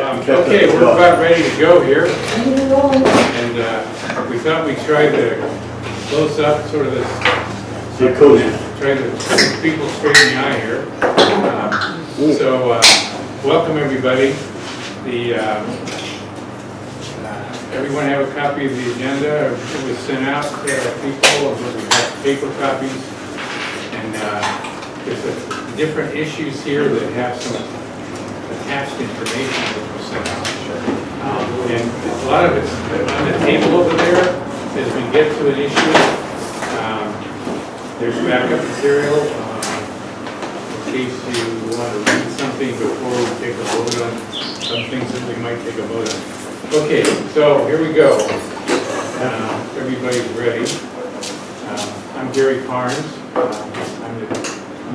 Okay, we're about ready to go here, and we thought we'd try to close up sort of this, try to look people straight in the eye here. Welcome everybody. Everyone have a copy of the agenda? It was sent out to people, we have paper copies, and there's different issues here that have some attached information that was sent out. And a lot of it's on the table over there. As we get to an issue, there's backup material in case you want to read something before we take a vote on some things that we might take a vote on. Okay, so here we go. Everybody's ready. I'm Gary Carnes. I'm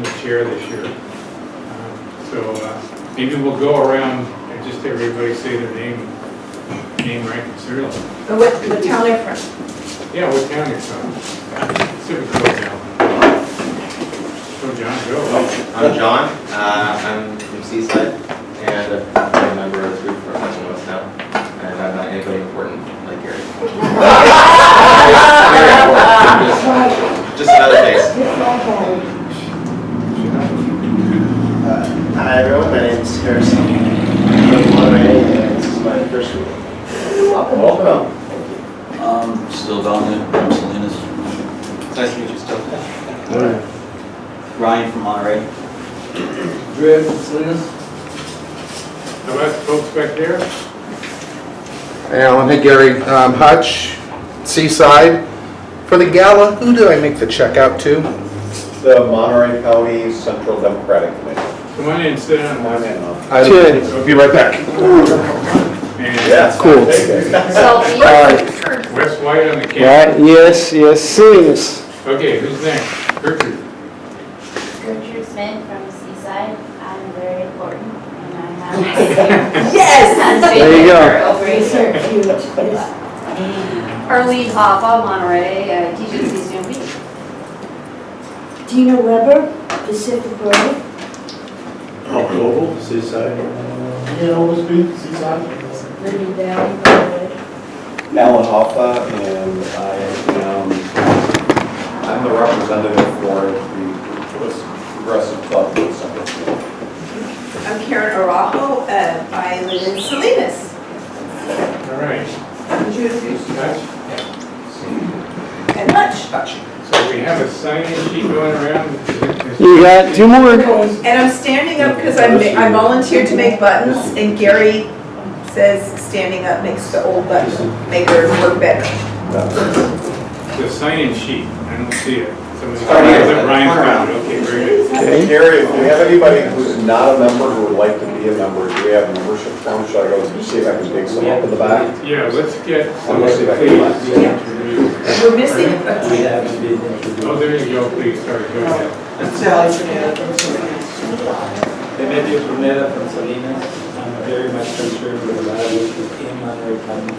the chair this year. Maybe we'll go around and just have everybody say their name, rank, and serial. What town are you from? Yeah, what town you're from. Go down. So John, go. I'm John. I'm from Seaside, and I'm a member of the group for West now. And I'm not anybody important like Gary. Very important. Just another face. Hi everyone, my name is Harrison. I'm from Monterey, and this is my first week. Welcome. Still down there, I'm Salinas. Nice to meet you still. Ryan from Monterey. Drew from Salinas. How about the folks back there? Alan, hey Gary, Hutch, Seaside. For the gala, who do I make the check out to? The Monterey County Central Democratic Committee. Come on in, sit down. Come on in. I'll be right back. And Yes. Cool. Wes White on the camera. Right, yes, Salinas. Okay, who's next? Gertrude. Gertrude Smith from Seaside. I'm very important, and I have Yes! There you go. over here. Arlene Hoffa, Monterey, Teachers Union. Dina Weber, Pacific Grove. Global, Seaside. Seaside. Libby Valley, Monterey. Alan Hoffa, and I'm the representative for the Progressive Club. I'm Karen Araujo, I live in Salinas. All right. And Hutch. So we have a sign-in sheet going around. You got two more. And I'm standing up because I volunteered to make buttons, and Gary says standing up makes the old button maker work better. The sign-in sheet, I don't see it. Somebody Ryan's got it. Okay, very good. Okay. Gary, if we have anybody who's not a member who would like to be a member, do we have a membership form? Should I go see if I can dig some up in the back? Yeah, let's get Let's see if I somebody, can please. find Introduce. We're missing Oh, there you go, please, sorry, go ahead. Sally Fernanda from Salinas. Demetrio Fernanda from Salinas. I'm very much concerned with the values within Monterey County,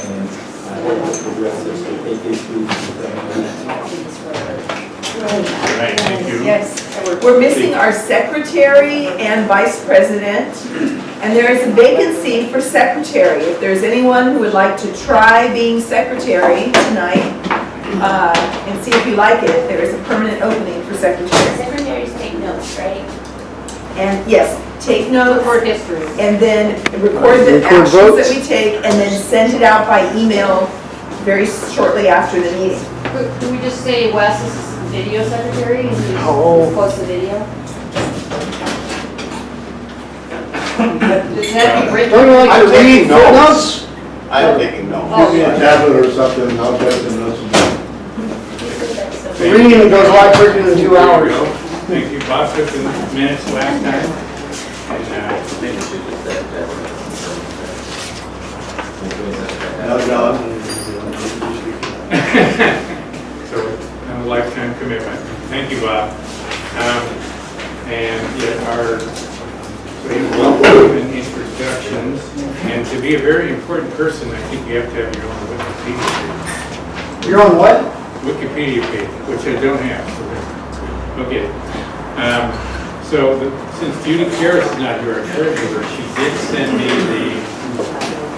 and I hope the progressives will take issues All right, thank you. Yes, we're missing our secretary and vice president, and there is a vacancy for secretary. If there's anyone who would like to try being secretary tonight, and see if you like it, there is a permanent opening for secretary. Secretaries take notes, right? And yes, take notes, For history. and then record the Record actions votes. that we take, and then send it out by email very shortly after the meeting. Could we just say Wes is video secretary and just post the video? Does that be written? Don't you like I'm to taking read notes. I'm taking notes. Oh, yeah. tablet or something, I'll take some notes. Reading goes a lot quicker than 2 hours. There we go. Thank you, Bob took the minutes last time. And, Maybe we should just No, John. so, a lifetime commitment. Thank you, Bob. And yet so you welcome and introductions. And to be a very important person, I think you have to have your own Wikipedia page. You're on what? Wikipedia page, which I don't have. So okay. Since Judy Karras is not here, our treasurer, she did send me the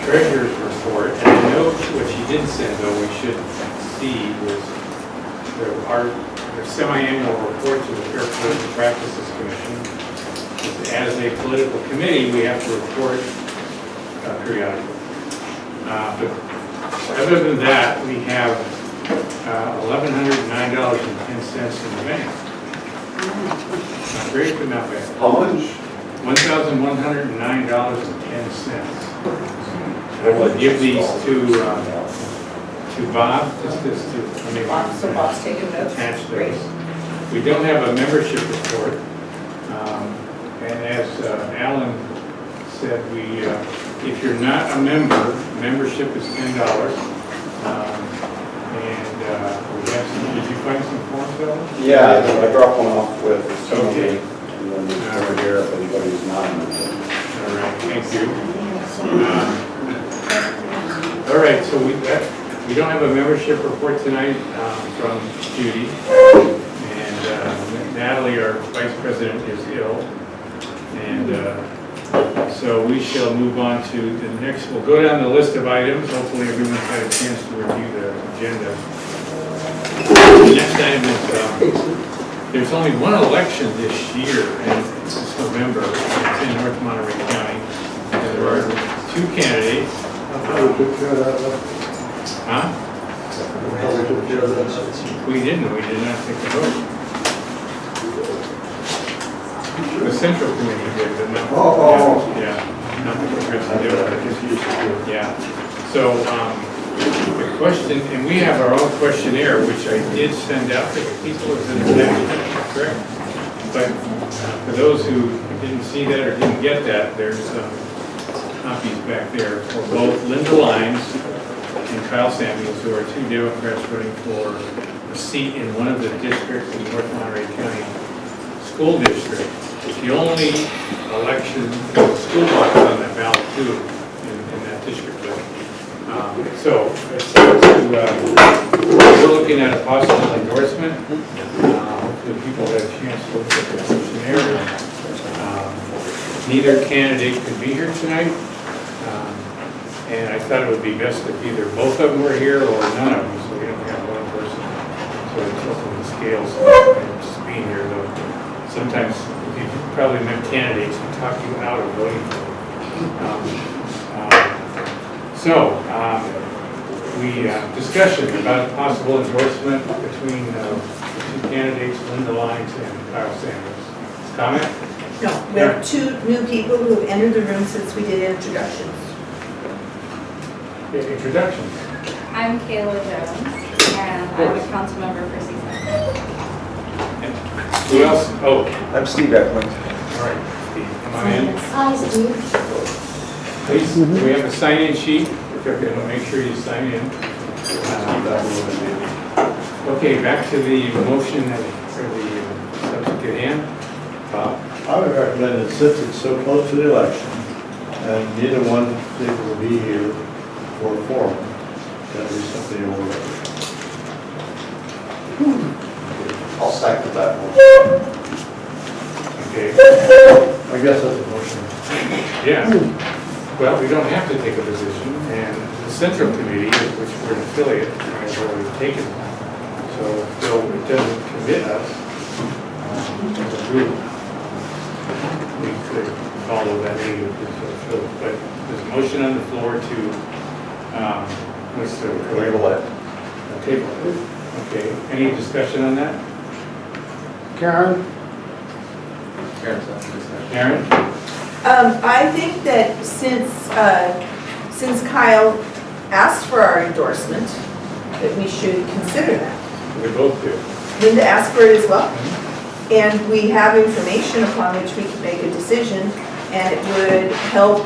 treasurer's report. And I know what she didn't send, though, we should see, was our semi-annual report to the Fair Political Practices Commission. As a political committee, we have to report periodically. But other than that, we have $1,109.10 in the bank. Not great, but not bad. How much? $1,109.10. I will give these to Bob, just to, So Bob's taking notes. attach Great. those. We don't have a membership report. And as Alan said, if you're not a member, membership is $10. And we have some, did you find some forms, Alan? Yeah, I dropped one off with Okay. and then it's over here if anybody's not. All right, thank you. All right, so we don't have a membership report tonight from Judy. And Natalie, our vice president, is ill. And so we shall move on to the next. We'll go down the list of items. Hopefully everyone's had a chance to review the agenda. The next item is, there's only one election this year, and it's November. It's in North Monterey County. And there are two candidates. Huh? We did not take the vote. The Central Committee did, but not. Yeah, not the Progressive did. Yeah. So, the question, and we have our own questionnaire, which I did send out to the people as an attachment, correct? But for those who didn't see that or didn't get that, there's copies back there for both Linda Lyons and Kyle Samuels, who are two Democrats running for a seat in one of the districts in North Monterey County School District. It's the only election, school box on that ballot too, in that district. So, we're looking at a possible endorsement. Hopefully people have a chance to look at the questionnaire. Neither candidate could be here tonight. And I thought it would be best if either both of them were here or none of them, so we don't have one person. So it's tilting the scales, just being here though. Sometimes, if you probably met candidates who talk you out of voting for them. Discussion about a possible endorsement between the two candidates, Linda Lyons and Kyle Sanders. Comment? No, we have two new people who have entered the room since we did introductions. Okay, introductions. I'm Kayla Jones, and I'm a council member for Seaside. Who else? Oh, I'm Steve Eklund. all right, Steve, come on in. Hi, Steve. Please, we have a sign-in sheet. Okay, make sure you sign in. Okay, back to the motion for the subject at hand. Bob? I would recommend that since it's so close to the election, and neither one people will be here for a forum, that is something to work. I'll second that one. Okay, I guess that's a motion. yeah. Well, we don't have to take a position, and the Central Committee, which we're an affiliate, has already taken. So, though it doesn't commit us as a group, we could follow that lead if we so. But there's a motion on the floor to, what's the? Table it. Table it. Okay, any discussion on that? Karen? Aaron? I think that since Kyle asked for our endorsement, that we should consider that. We both do. Linda asked for it as well. And we have information upon which we can make a decision, and it would help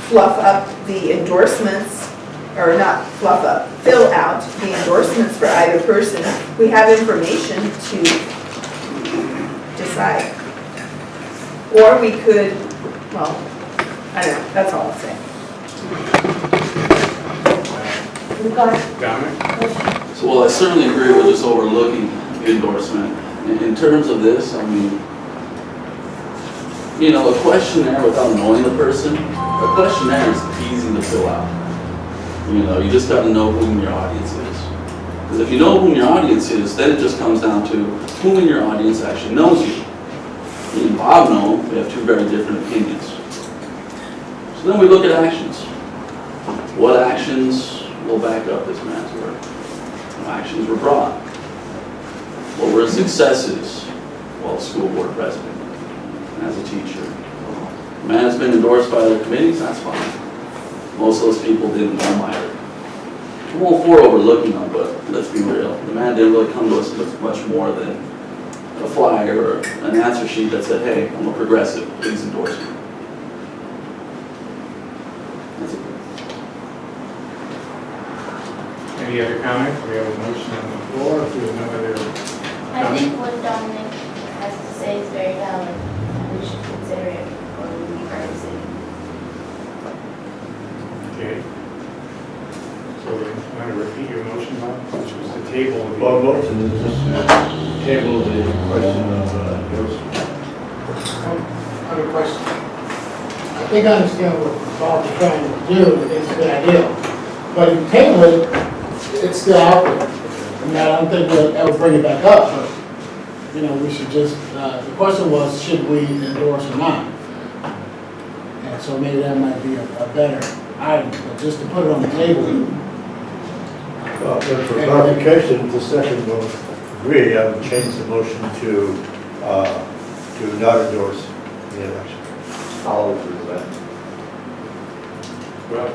fluff up the endorsements, or not fluff up, fill out the endorsements for either person. We have information to decide. Or we could, well, I don't know, that's all I'll say. Dominic? So, well, I certainly agree with just overlooking the endorsement. In terms of this, I mean, you know, a questionnaire without knowing the person, a questionnaire is easy to fill out. You know, you just gotta know whom your audience is. Because if you know whom your audience is, then it just comes down to whom in your audience actually knows you. Me and Bob know we have two very different opinions. So then we look at actions. What actions will back up this man's work? What actions were brought? What were his successes while school board president and as a teacher? The man has been endorsed by other committees, that's fine. Most of those people didn't know him either. I'm all for overlooking them, but let's be real. The man didn't really come to us with much more than a flyer or an answer sheet that said, hey, I'm a progressive, please endorse me. That's it. Any other comments? We have a motion on the floor. If there's no other I think what Dominic has to say is very valid, and we should consider it or leave our decision. Okay. So you want to repeat your motion, Bob, which was the table? of the- Bob motion is just table the question of endorsement. I have a question. I think I understand what Bob is trying to do, it's a good idea. But if you table it, it's still out there. I mean, I don't think we'll ever bring it back up, but, you know, we should just, the question was, should we endorse or not? And so maybe that might be a better item, but just to put it on the table. But for clarification, the second will agree, I would change the motion to not endorse the election. I'll approve that. Well,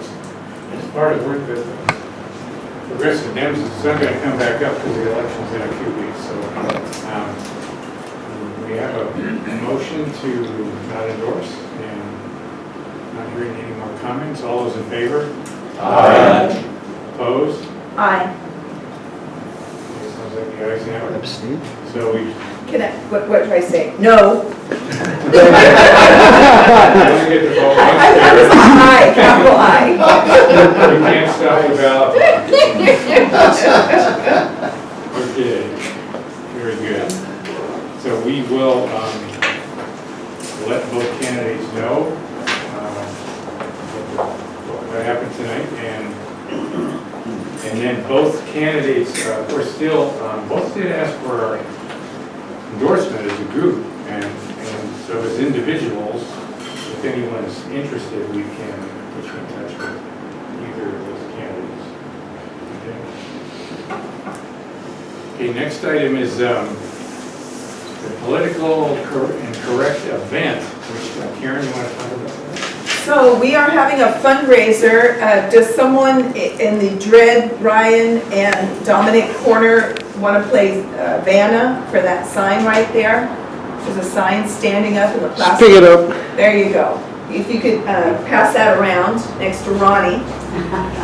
it's part of the work that the progressive Dems is not going to come back up because the election's in a few weeks. So we have a motion to not endorse and not hearing any more comments. All those in favor? Aye. Opposed? Aye. Sounds like the ayes have it. Abstain? So we, Can I, what do I say? No. we get the vote. I was on aye, capital I. You can't stop the ballot. Okay, very good. So we will let both candidates know what happened tonight, and then both candidates were still, both did ask for our endorsement as a group, and so as individuals, if anyone is interested, we can put you in touch with either of those candidates. Okay, next item is the political and correct event, which Karen, you want to talk about that? So we are having a fundraiser. Does someone in the Dread, Ryan, and Dominic corner want to play Vanna for that sign right there? There's a sign standing up in the plastic. Pick it up. There you go. If you could pass that around next to Ronnie.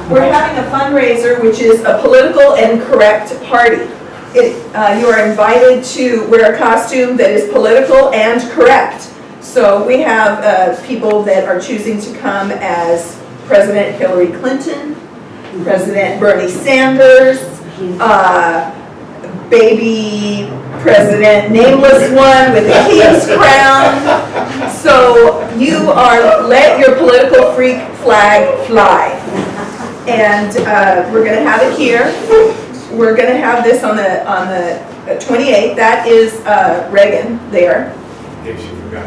We're having a fundraiser, which is a political and correct party. You are invited to wear a costume that is political and correct. So we have people that are choosing to come as President Hillary Clinton, President Bernie Sanders, baby President Nameless One with a king's crown. So you are, let your political freak flag fly. And we're going to have it here. We're going to have this on the 28th. That is Reagan there.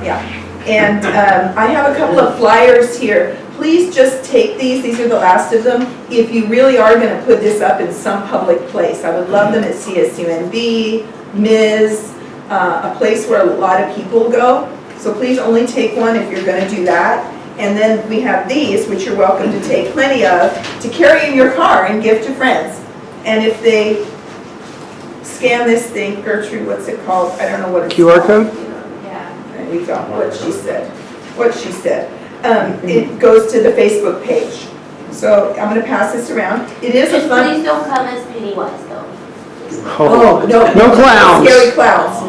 Yeah. And I have a couple of flyers here. Please just take these. These are the last of them. If you really are going to put this up in some public place, I would love them at CSUNB, Ms., a place where a lot of people go. So please only take one if you're going to do that. And then we have these, which you're welcome to take plenty of, to carry in your car and give to friends. And if they scan this thing, Gertrude, what's it called? I don't know what it's QR called. code? Yeah. There you go, what she said. What she said. It goes to the Facebook page. So I'm going to pass this around. It is a Just fun... please don't come as Pennywise though. Oh, no. No clowns. Scary clowns.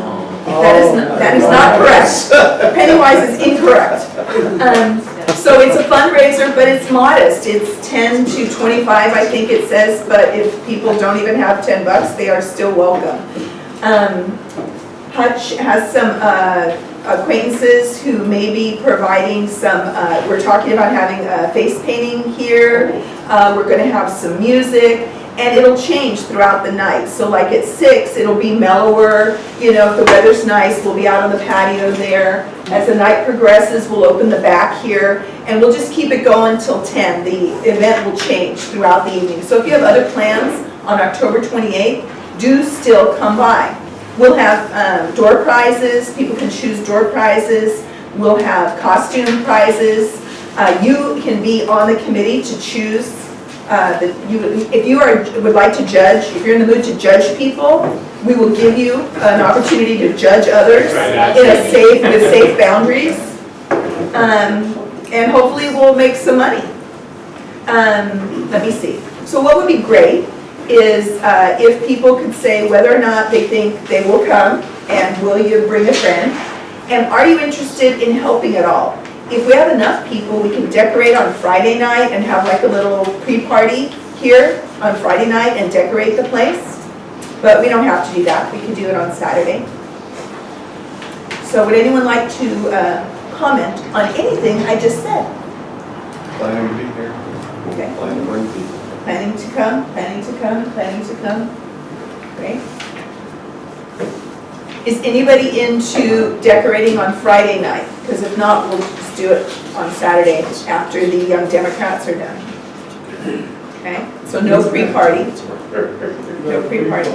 That is not correct. Pennywise is incorrect. So it's a fundraiser, but it's modest. It's 10 to 25, I think it says, but if people don't even have $10, they are still welcome. Hutch has some acquaintances who may be providing some, we're talking about having face painting here. We're gonna have some music, and it'll change throughout the night. So like at 6, it'll be mellower. You know, if the weather's nice, we'll be out on the patio there. As the night progresses, we'll open the back here, and we'll just keep it going till 10. The event will change throughout the evening. So if you have other plans on October 28th, do still come by. We'll have door prizes. People can choose door prizes. We'll have costume prizes. You can be on the committee to choose. If you would like to judge, if you're in the mood to judge people, we will give you an opportunity to judge others with safe boundaries. And hopefully we'll make some money. Let me see. So what would be great is if people could say whether or not they think they will come, and will you bring a friend, and are you interested in helping at all? If we have enough people, we can decorate on Friday night and have like a little pre-party here on Friday night and decorate the place. But we don't have to do that. We can do it on Saturday. So would anyone like to comment on anything I just said? Planning to be here. Okay. Planning to bring people. Planning to come, planning to come, planning to come. Great. Is anybody into decorating on Friday night? Because if not, we'll just do it on Saturday after the Young Democrats are done. Okay, so no pre-party. No pre-party.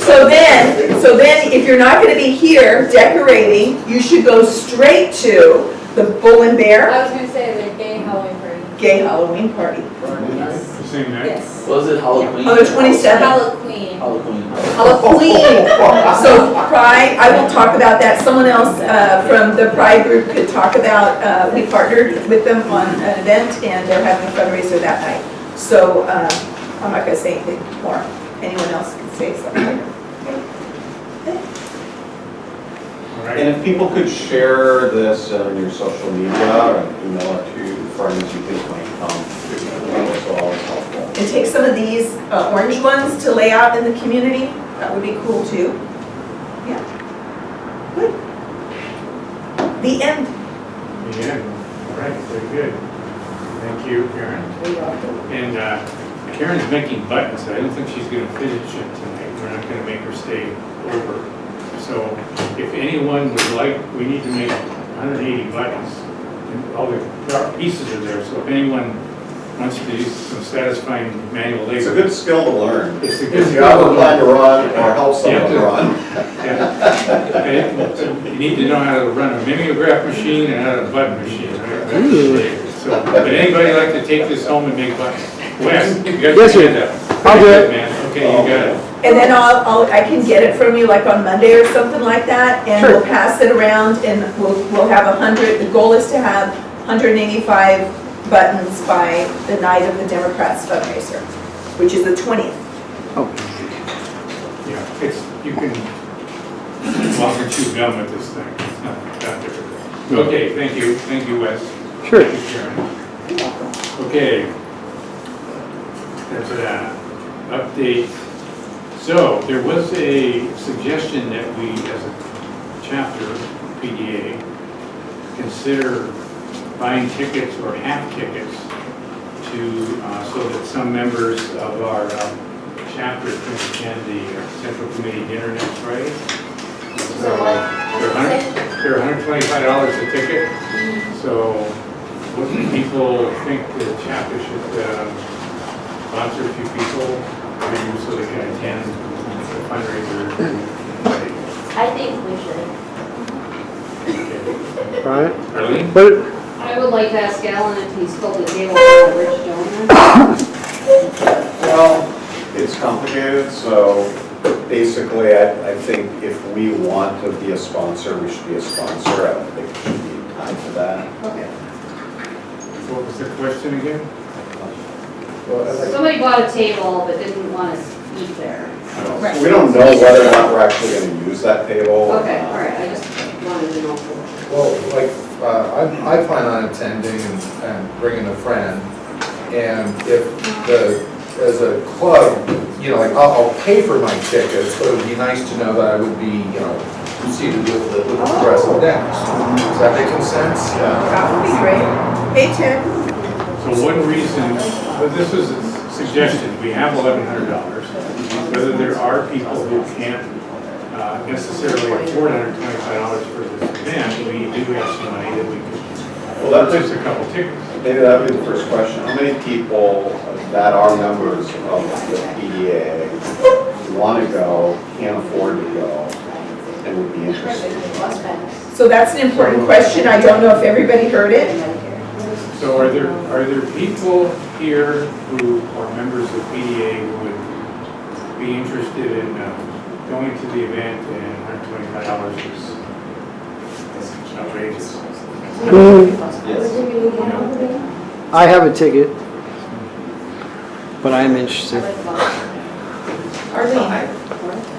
So then, if you're not going to be here decorating, you should go straight to the Bull and Bear I was going to say the gay Halloween party. Gay Halloween party. Yes. The same night? Yes. Was it Halloween? On the 27th. Halloween. Halloween. Halloween. So Pride, I will talk about that. Someone else from the Pride group could talk about, we partnered with them on an event and they're having a fundraiser that night. So I'm not gonna say anything more. Anyone else can say something. All right. And if people could share this on your social media and email it to friends you think might come, that's always helpful. And take some of these orange ones to lay out in the community. That would be cool too. Yeah. Good. The end. Yeah, all right, very good. Thank you, Karen. And Karen's making buttons. I don't think she's going to finish it tonight. We're not going to make her stay over. So if anyone would like, we need to make 180 buttons. And all the pieces are there. So if anyone wants to do some satisfying manual labor. It's a good skill to learn. It's a good If you skill ever to plan to learn. run or help someone run. Yeah. You need to know how to run a mimeograph machine and how to button machine. Right? So, would anybody like to take this home and make buttons? Wes, you got your hand up. I'll do it. Man. Okay, you got it. And then I can get it from you like on Monday or something like that, and we'll pass it around, and we'll have 100. The goal is to have 185 buttons by the night of the Democrats fundraiser, which is the 20th. Yeah, you can walk and chew gum with this thing. It's not that difficult. Okay, thank you, Wes. Sure. Thank you, Sharon. Okay. That's that. Update. So there was a suggestion that we, as a chapter, PDA, consider buying tickets or half tickets to, so that some members of our chapter can attend the Central Committee dinner next Friday. So they're $125 a ticket. So what do people think the chapter should sponsor a few people so they can attend the fundraiser? I think we should. Right. Arlene? But I would like to ask Alan if he's totally able to rich donor. Well, it's complicated, so basically I think if we want to be a sponsor, we should be a sponsor. I don't think it should be tied to that. Okay. What was the question again? Somebody bought a table but didn't want to eat there. Right. We don't know whether or not we're actually going to use that table. Okay, all right, I just wanted to know. Well, like, I plan on attending and bringing a friend, and if as a club, you know, like, I'll pay for my tickets, but it would be nice to know that I would be, you know, seated with the rest of the Dems. Does that make some sense? That would be great. Hey, Tim. So one reason, but this is a suggestion, we have $1,100. Whether there are people who can't necessarily afford $125 for this event, we do have some money that we could purchase a couple tickets. Maybe that would be the first question. How many people that are members of the PDA want to go, can't afford to go, and would be interested? So that's an important question. I don't know if everybody heard it. So are there people here who are members of PDA who would be interested in going to the event, and $125 is outrageous? I have a ticket, but I am interested. Arlene,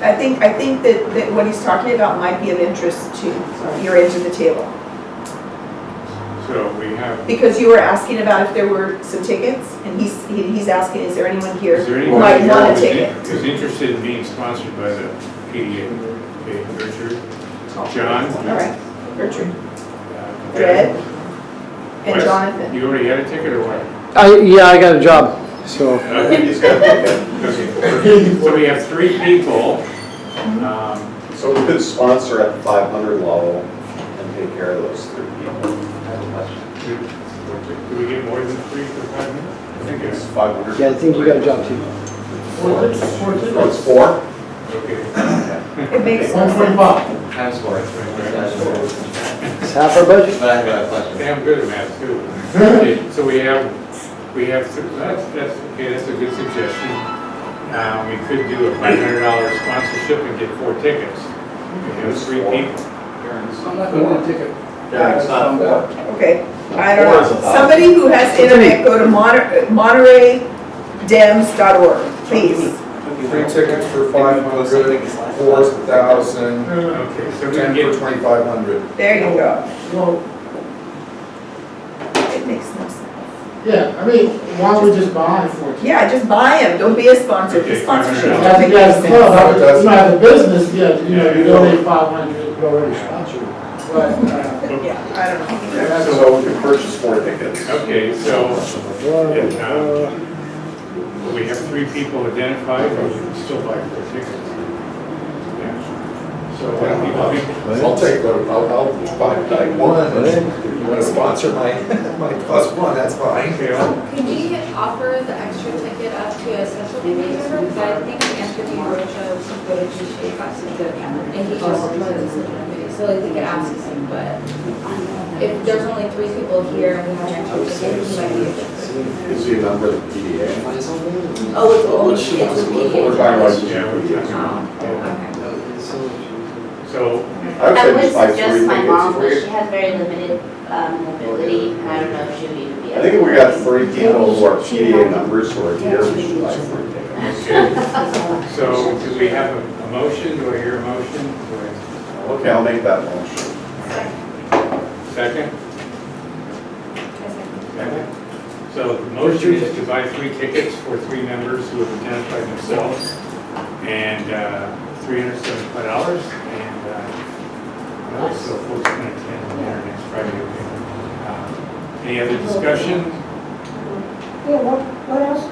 I think that what he's talking about might be of interest to your end of the table. So we have, Because you were asking about if there were some tickets, and he's asking, is there anyone here is there who anyone might here want a ticket? who's interested in being sponsored by the PDA? Okay, Richard, John? All right, Gertrude, Okay. Red, and Wes, Jonathan. You already had a ticket or what? Yeah, I got a job, so. He's got a ticket. Okay. So we have 3 people. So we could sponsor at the 500 level and take care of those 3 people. Do we get more than 3 for 5 minutes? I think It's it's 500. Yeah, I think you got a job too. Oh, it's 4? okay. It makes sense. 125. Times 4. It's half our budget. But I have a question. Damn good at math too. Okay, so we have, that's okay, that's a good suggestion. We could do a $500 sponsorship and get 4 tickets. We have 3 people. I'm not going to ticket. Yeah, it's not 4. Okay, I don't know. Somebody who has internet, go to MontereyDems.org, please. 3 tickets for 500, 4,000, Okay, so we can 10 for get, 2,500. There you go. Well, It makes no sense. yeah, I mean, why don't we just buy 14? Yeah, just buy them. Don't be a sponsor. Okay, The sponsorship $500. doesn't make Yeah, any the sense. club, you know, as a business, yeah, you know, you Yeah. donate 500, you already sponsored. But, Yeah, I don't know. So we could purchase 4 tickets. okay, so we have 3 people identified, or we can still buy 4 tickets. Yeah. So what do people think? I'll take the, I'll buy like 1, and if you want to sponsor my +1, that's fine. Okay, Can we offer the extra ticket up to a Assemblymember? Because I think Anthony Rocha would appreciate that, and he just runs the committee, so like we could ask him, but if there's only 3 people here and we have an extra ticket, he might be able to. Is he a member of the PDA? Oh, it's only, Which she it's wants a to live meeting. We're talking about Yeah, we're PDA. Okay. so, I would I say would just buy 3 suggest my tickets. mom, If but we- she has very limited mobility, and I don't know if she would even be. I think if we got 3 people who are PDA members who are here, we should buy 3 tickets. okay. So do we have a motion? Do I hear a motion? Okay, I'll make that motion. Second? Second. So the motion is to buy 3 tickets for 3 members who have identified themselves, and $375, and so folks can attend there next Friday. Okay. Any other discussion? Yeah, what else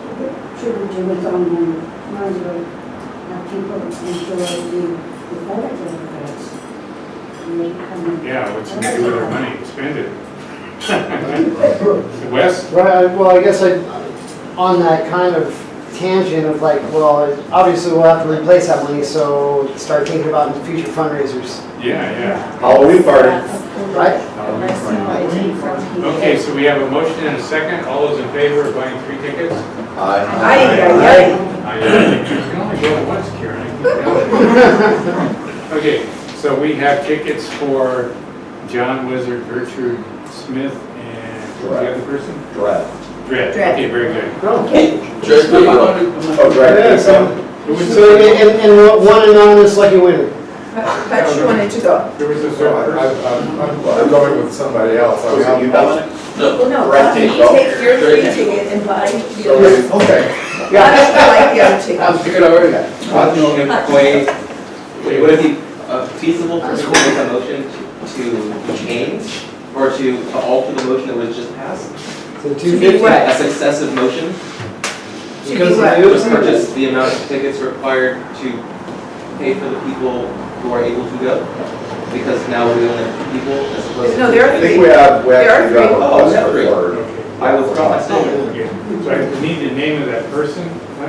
should we do with Monterey? Now people enjoy the photo events. Yeah, what should we do with our money? Spend it. Wes? Right, well, I guess on that kind of tangent of like, well, obviously we'll have to replace that money, so start thinking about future fundraisers, Yeah. Halloween party. right? Okay, so we have a motion and a second. All those in favor of buying 3 tickets? Aye. Aye. You can only go once, Karen. I keep telling you. Okay, so we have tickets for John Wizard, Gertrude Smith, and who's the other person? Dread. Dredd. Dredd. Okay, very good. Okay. Dredd, there you go. Oh, Dread. Who was So, and one anonymous lucky winner. Hutch, you wanted to go. There was a So third person. I'm going with somebody else. Was it you, Dominic? No. Well, no, Right, you go. take your 3 ticket and buy the So, other. okay, Hutch, I like the other two. I figured already. Wait, would it be feasible for me to make a motion to change or to alter the motion that was just passed? So To be 250. what? A successive motion? Because It was purchased the amount of tickets required to pay for the people who are able to go? Because now we only have 2 people as opposed to... No, there are I think three. we have, There are actually got three. a Oh, we have request 3. for third. I withdraw my statement. Okay, so I need the name of that person?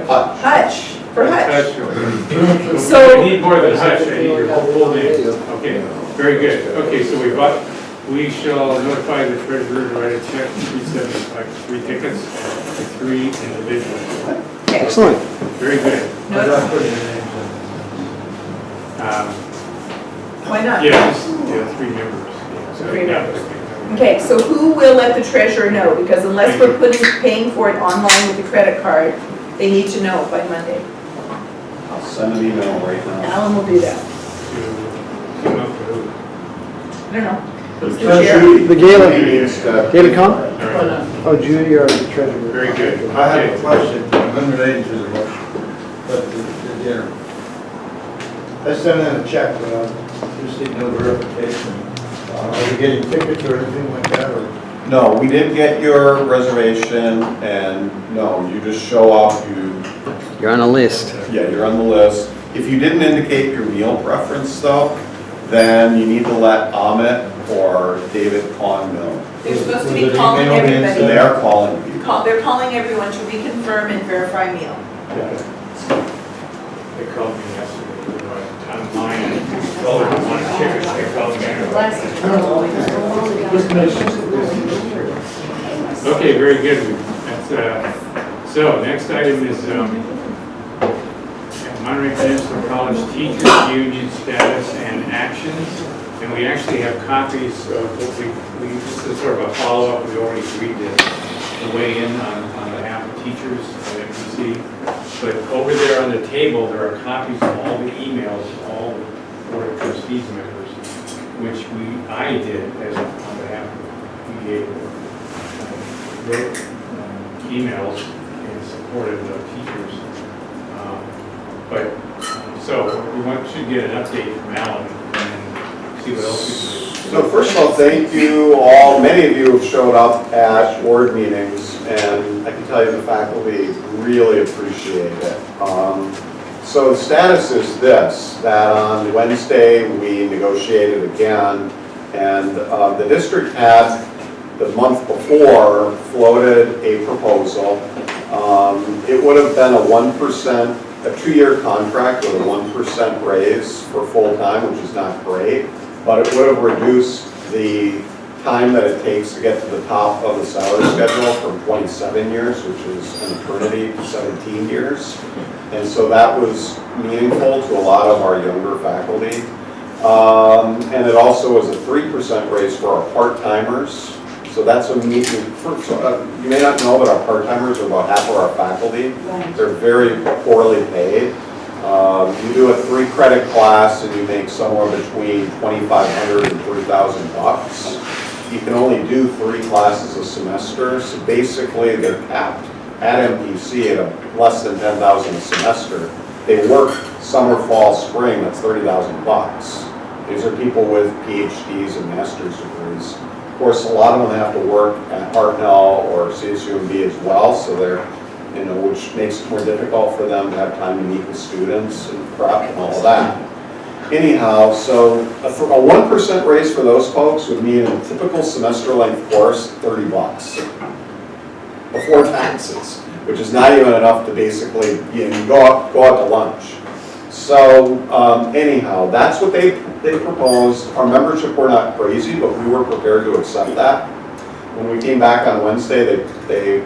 Hutch. Hutch, for Hutch. Okay. So- I need more than Hutch, I need your full name. Okay, very good. Okay, so we shall notify the treasurer to write a check, 375, 3 tickets, for 3 individuals. Excellent. Very good. Why not? Yeah, 3 members. Yeah, so, 3 yeah, members. okay. Okay, so who will let the treasurer know? Because unless we're paying for it online with the credit card, they need to know by Monday. I'll send an email right now. Alan will do that. To come up with who? I don't know. Who's the Treasurer. chair? The Gala. He needs to- Gala come? All right, Oh, Judy or the treasurer? very good. I have Okay. a question, unrelated to the motion, but the dinner. I sent in a check, but I just need no verification. Are we getting tickets or anything like that, or? No, we did get your reservation, and no, you just show up, You're on a list. you're on the list. If you didn't indicate your meal preference though, then you need to let Amit or David Kahn know. They're supposed to Was be it calling emailed in? everybody. They are calling you. They're calling everyone to reconfirm and verify meal. They called me yesterday, they were online, and told them I wanted tickets, they called me. Okay, very good. That's, so, next item is Monterey Peninsula College Teachers Union status and actions. And we actually have copies of what this is sort of a follow-up, we already agreed to weigh in on behalf of teachers at MPC. But over there on the table, there are copies of all the emails of all the Board of Trustees members, which I did on behalf of EDA. Wrote emails in support of the teachers. So we should get an update from Alan and see what else we can do. So first of all, thank you all. Many of you have showed up at board meetings, and I can tell you the faculty really appreciate it. So the status is this, that on Wednesday we negotiated again, and the district had the month before floated a proposal. It would have been a 1%, a 2-year contract with a 1% raise for full-time, which is not great, but it would have reduced the time that it takes to get to the top of the salary schedule from 27 years, which is an eternity, to 17 years. And so that was meaningful to a lot of our younger faculty. And it also was a 3% raise for our part-timers. So that's a meeting. You may not know, but our part-timers are about half of our faculty. They're very poorly paid. You do a 3-credit class and you make somewhere between $2,500 and $3,000. You can only do 3 classes a semester, so basically they're capped at MPC at less than $10,000 a semester. They work summer, fall, spring, that's $30,000. These are people with PhDs and master's degrees. Of course, a lot of them have to work at Hartnell or CSUMB as well, so they're, which makes it more difficult for them to have time to meet with students and prep and all of that. Anyhow, so a 1% raise for those folks would mean a typical semester length course, $30 before taxes, which is not even enough to basically go out to lunch. So anyhow, that's what they proposed. Our membership were not crazy, but we were prepared to accept that. When we came back on Wednesday, they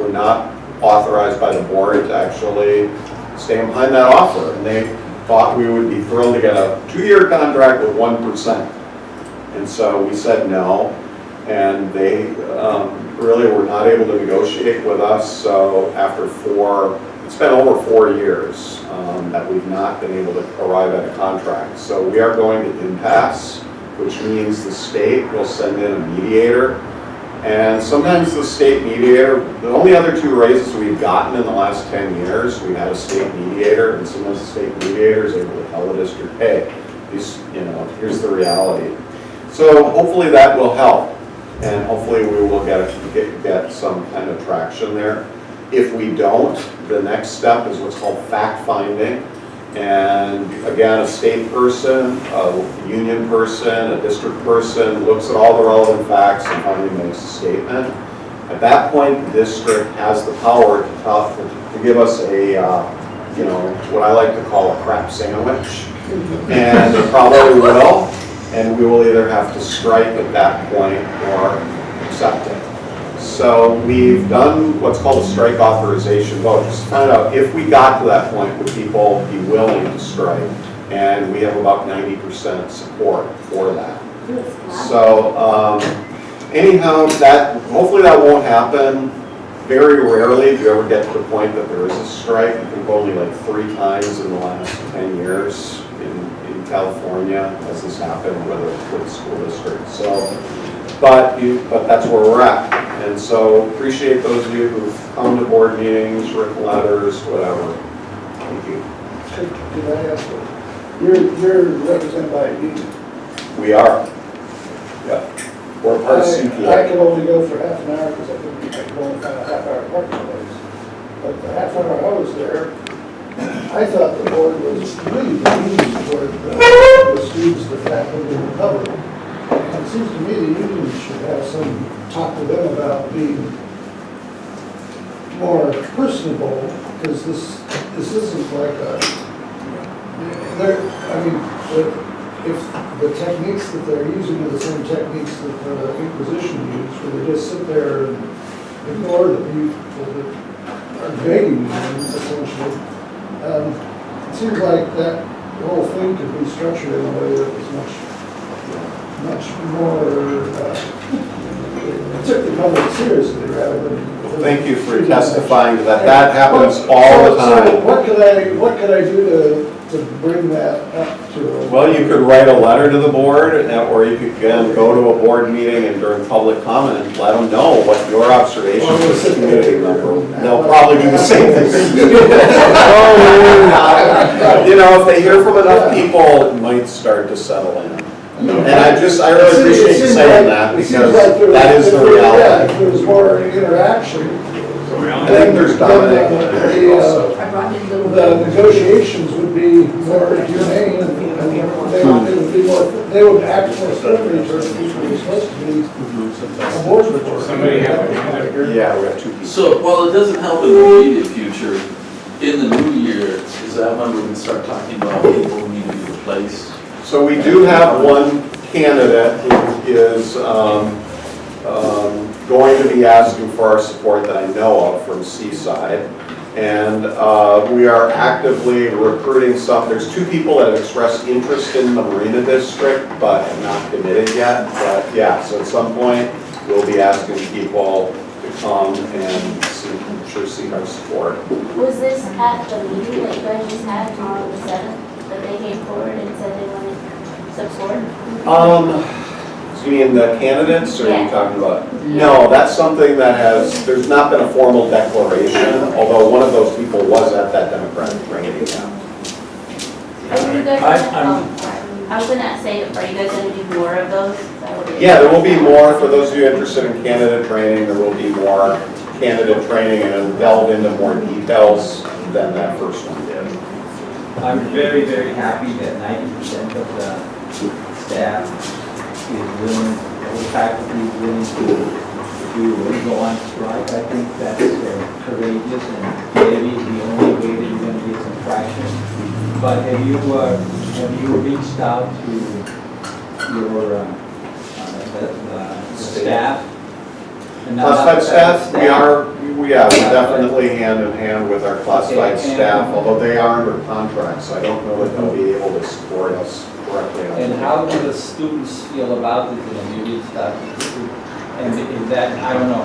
were not authorized by the board to actually stand behind that offer, and they thought we would be thrilled to get a 2-year contract with 1%. And so we said no, and they really were not able to negotiate with us. So after it's been over 4 years that we've not been able to arrive at a contract. So we are going to impasse, which means the state will send in a mediator And sometimes the state mediator, the only other 2 raises we've gotten in the last 10 years, we had a state mediator, and sometimes the state mediator is able to tell the district, hey, here's the reality. So hopefully that will help, and hopefully we will get some kind of traction there. If we don't, the next step is what's called fact-finding. And again, a state person, a union person, a district person looks at all the relevant facts and finally makes a statement. At that point, the district has the power to give us a, what I like to call a crap sandwich. And it probably will. And we will either have to strike at that point or accept it. So we've done what's called a strike authorization vote, just to find out if we got to that point, would people be willing to strike? And we have about 90% support for that. So anyhow, hopefully that won't happen. Very rarely do you ever get to the point that there is a strike. I think only like 3 times in the last 10 years in California has this happened with school districts. So, but that's where we're at. And so appreciate those of you who've come to board meetings, written letters, whatever. Thank you. Could I ask, you're represented by a union? We are. Yeah. We're part of CPA. I can only go for half an hour because I can go and find a half-hour parking place. But the half hour I was there, I thought the board was really mean toward the students, the faculty, and the public. And it seems to me the union should have some talk to them about being more personable, because this isn't like if the techniques that they're using are the same techniques that the Inquisition used, where they just sit there and ignore the people that are begging them, essentially. It seems like that whole thing could be structured in a way that was much more, took the public seriously rather than. Thank you for testifying to that. That happens all the time. So what could I do to bring that up to? Well, you could write a letter to the board, or you could again go to a board meeting and during public comment, let them know what your observations as a community member. They'll probably do the same thing. If they hear from enough people, it might start to settle in. And I really appreciate you saying that, because that is the reality. Yeah, if there was more interaction. I think there's Dominic. The negotiations would be more humane, and they would act more friendly towards people who are supposed to be on board with it. Somebody have a Yeah, we have 2 people. So while it doesn't help in the immediate future, in the new year, is that when we're going to start talking about people who need to be replaced? So we do have one candidate who is going to be asking for our support that I know of from Seaside. And we are actively recruiting some. There's 2 people that have expressed interest in the Marina District, but have not committed yet. But yeah, so at some point, we'll be asking people to come and see our support. Was this at the meeting that you guys just had on the 7th, that they came forward and said they wanted support? You mean the candidates, or are you Yeah. talking about? No, that's something that there's not been a formal declaration, although one of those people was at that Democratic training. Are you guys I was gonna say, are you guys gonna do more of those? Yeah, there will be more. For those of you interested in candidate training, there will be more candidate training, and it'll delve into more details than that first one did. I'm very, very happy that 90% of the staff is willing, the faculty is willing to go on strike. I think that's courageous, and maybe the only way that you're going to get some traction. But have you reached out to your the staff? Classified staff, we're definitely hand in hand with our classified staff, although they are under contract, so I don't know that they'll be able to support us correctly. And how do the students feel about this? You reached out to, and is that, I don't know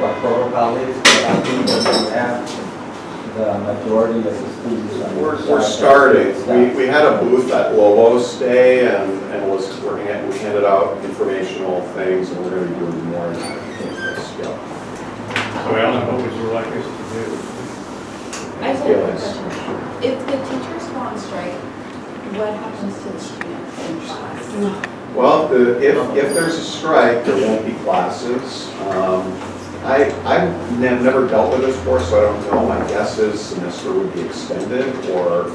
what protocol is, but I think that you have the majority of the students. We're starting. We had a booth at Lobos Day, and we handed out informational things, and we're going to be doing more. Alan, what would you like us to do? I have a question. If the teachers go on strike, what happens to the students in class? Well, if there's a strike, there won't be classes. I've never dealt with this before, so I don't know. My guess is semester would be extended, or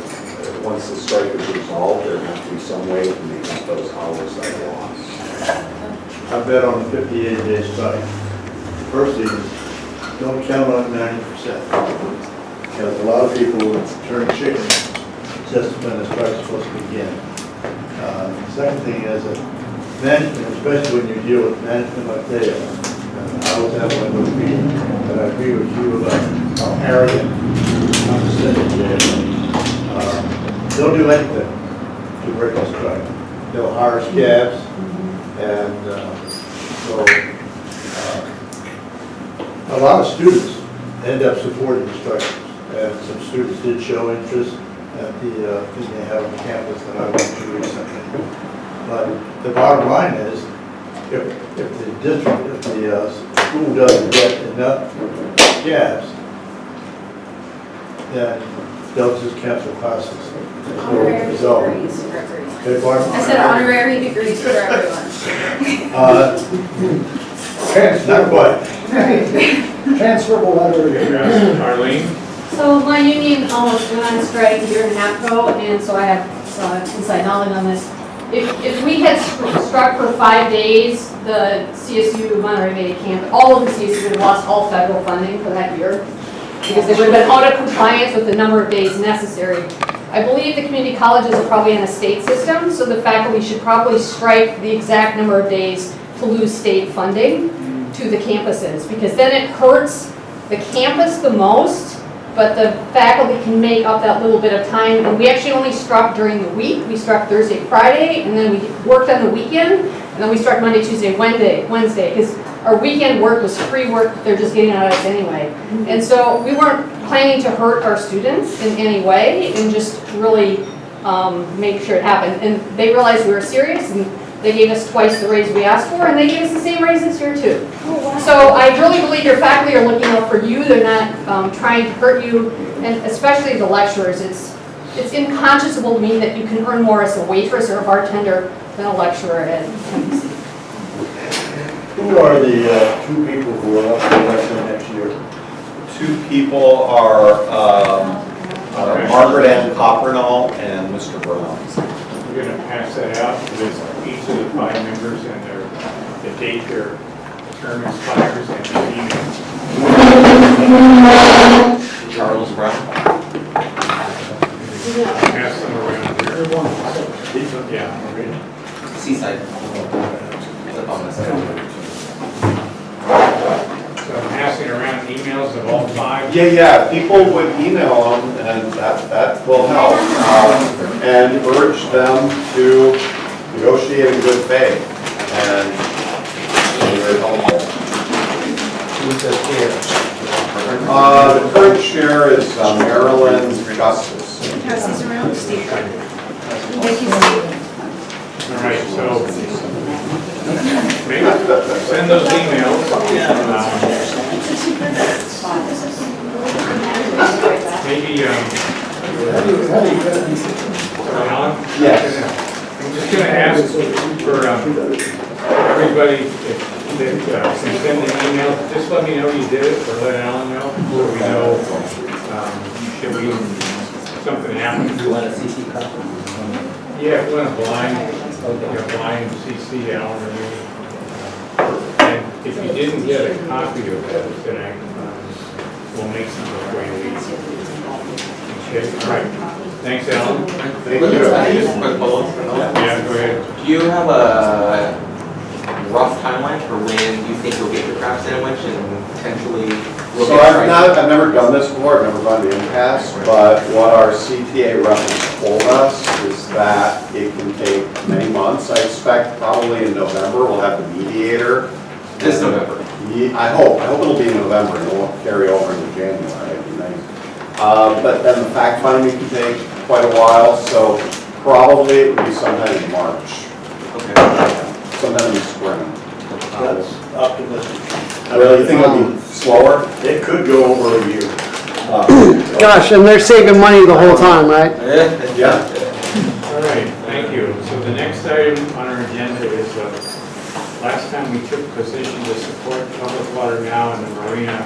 once the strike is resolved, there has to be some way to make up those hours that are lost. I bet on a 58-day strike. First thing is, don't count on 90%. Because a lot of people turn chicken just when the strike's supposed to begin. Second thing is that management, especially when you deal with management like they are, I was at one of those meetings, and I agree with you about how arrogant, condescending they are. They'll do anything to break a strike. They'll hire scabs, and a lot of students end up supporting the strikers, and some students did show interest at the thing they have on campus that I went to recently. But the bottom line is, if the school doesn't get enough scabs, then they'll just cancel classes. Honorary So, degrees for everyone. okay, pardon? I said honorary degrees for everyone. Not quite. Transferable letter. Arlene? So my union almost went on strike a year and a half ago, and so I have inside knowledge on this. If we had struck for 5 days, the CSU Monterey Bay campus, all of the CSU would have lost all federal funding for that year, because they would have been out of compliance with the number of days necessary. I believe the community colleges are probably in a state system, so the faculty should probably strike the exact number of days to lose state funding to the campuses, because then it hurts the campus the most, but the faculty can make up that little bit of time. And we actually only struck during the week. We struck Thursday, Friday, and then we worked on the weekend, and then we struck Monday, Tuesday, Wednesday, because our weekend work was free work that they're just getting out of us anyway. And so we weren't planning to hurt our students in any way, and just really make sure it happened. And they realized we were serious, and they gave us twice the raise we asked for, and they gave us the same raise this year too. So I really believe your faculty are looking out for you. They're not trying to hurt you, and especially the lecturers. It's inconscionable to me that you can earn more as a waitress or a bartender than a lecturer at MPC. Who are the two people who are up for election next year? Two people are Margaret Ann Coppernall and Mr. Brown. We're going to pass that out with each of the 5 members and the date their term expires and their email. Charles Brown. Pass them around here. Yeah, okay. Seaside. It's up on this side. So I'm passing around emails of all 5. Yeah, people would email them, and that will help, and urge them to negotiate in good faith, and be very helpful. Who's the chair? The current chair is Marilyn Justice. Pass these around, Steve. Thank you, Steve. All right, so maybe send those emails. Maybe, Alan? Yes. I'm just going to ask for everybody that can send an email, just let me know you did it, or let Alan know, so we know should we, something happens. You want a CC copy? Yeah, if you want a blind CC Alan or me. And if you didn't get a copy of that, then we'll make some before you leave. Okay, all right. Thanks, Alan. Thank you. Just a quick follow-up. Yeah, go ahead. Do you have a rough timeline for when you think you'll get your crab sandwich and potentially? So I've never done this before, I've never gone to impasse, but what our CTA rep has told us is that it can take many months. I expect probably in November we'll have the mediator. This November? I hope it'll be in November and it won't carry over into January. It'd be nice. But then the fact finding can take quite a while, so probably it would be sometime in March. Okay. Sometime in the spring. That's optimistic. Really, you think it'll be slower? It could go over a year. Gosh, and they're saving money the whole time, right? Yeah. All right, thank you. So the next item on our agenda is, last time we took position to support Public Water Now and the Marina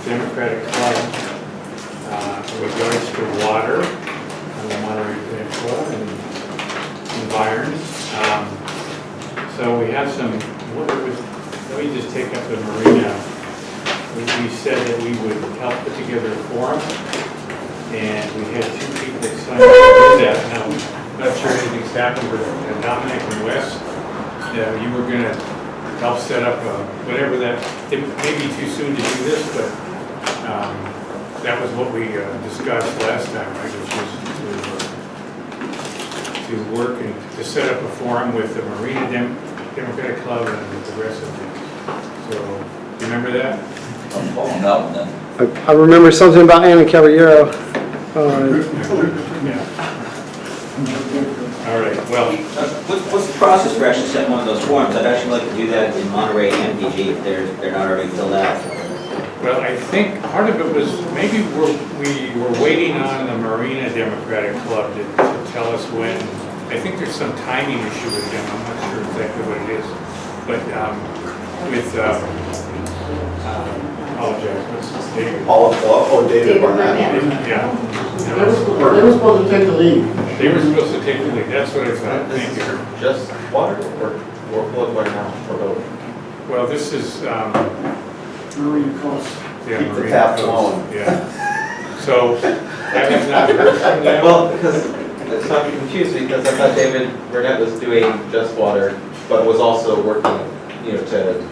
Democratic Club in regards to water and the Monterey Peninsula and environs. So we have some, let me just take up the Marina. We said that we would help put together a forum, and we had 2 people sign up to do that. Now, I'm not sure anything's happened with Dominic and Wes. You were going to help set up whatever that, it may be too soon to do this, but that was what we discussed last time, right? Which was to work and to set up a forum with the Marina Democratic Club and with the rest of them. So, you remember that? I'm falling out then. I remember something about Anna Caballero. Yeah. All right, well, What's the process for actually setting one of those forums? I'd actually like to do that in Monterey and MPG if they're not already filled out. well, I think part of it was maybe we were waiting on the Marina Democratic Club to tell us when. I think there's some timing issue with them. I'm not sure exactly what it is. But apologize, what's his name? David Barnett. Yeah. They were supposed to take the lead. They were supposed to take the lead, that's what I thought, thank you. Just water or Public Water Now or both? Well, this is, Marine costs. yeah, Keep the Marina tap Coast, flowing. Yeah. So, I have not heard from them. Well, because it's not confused because I thought David Burnett was doing Just Water, but was also working,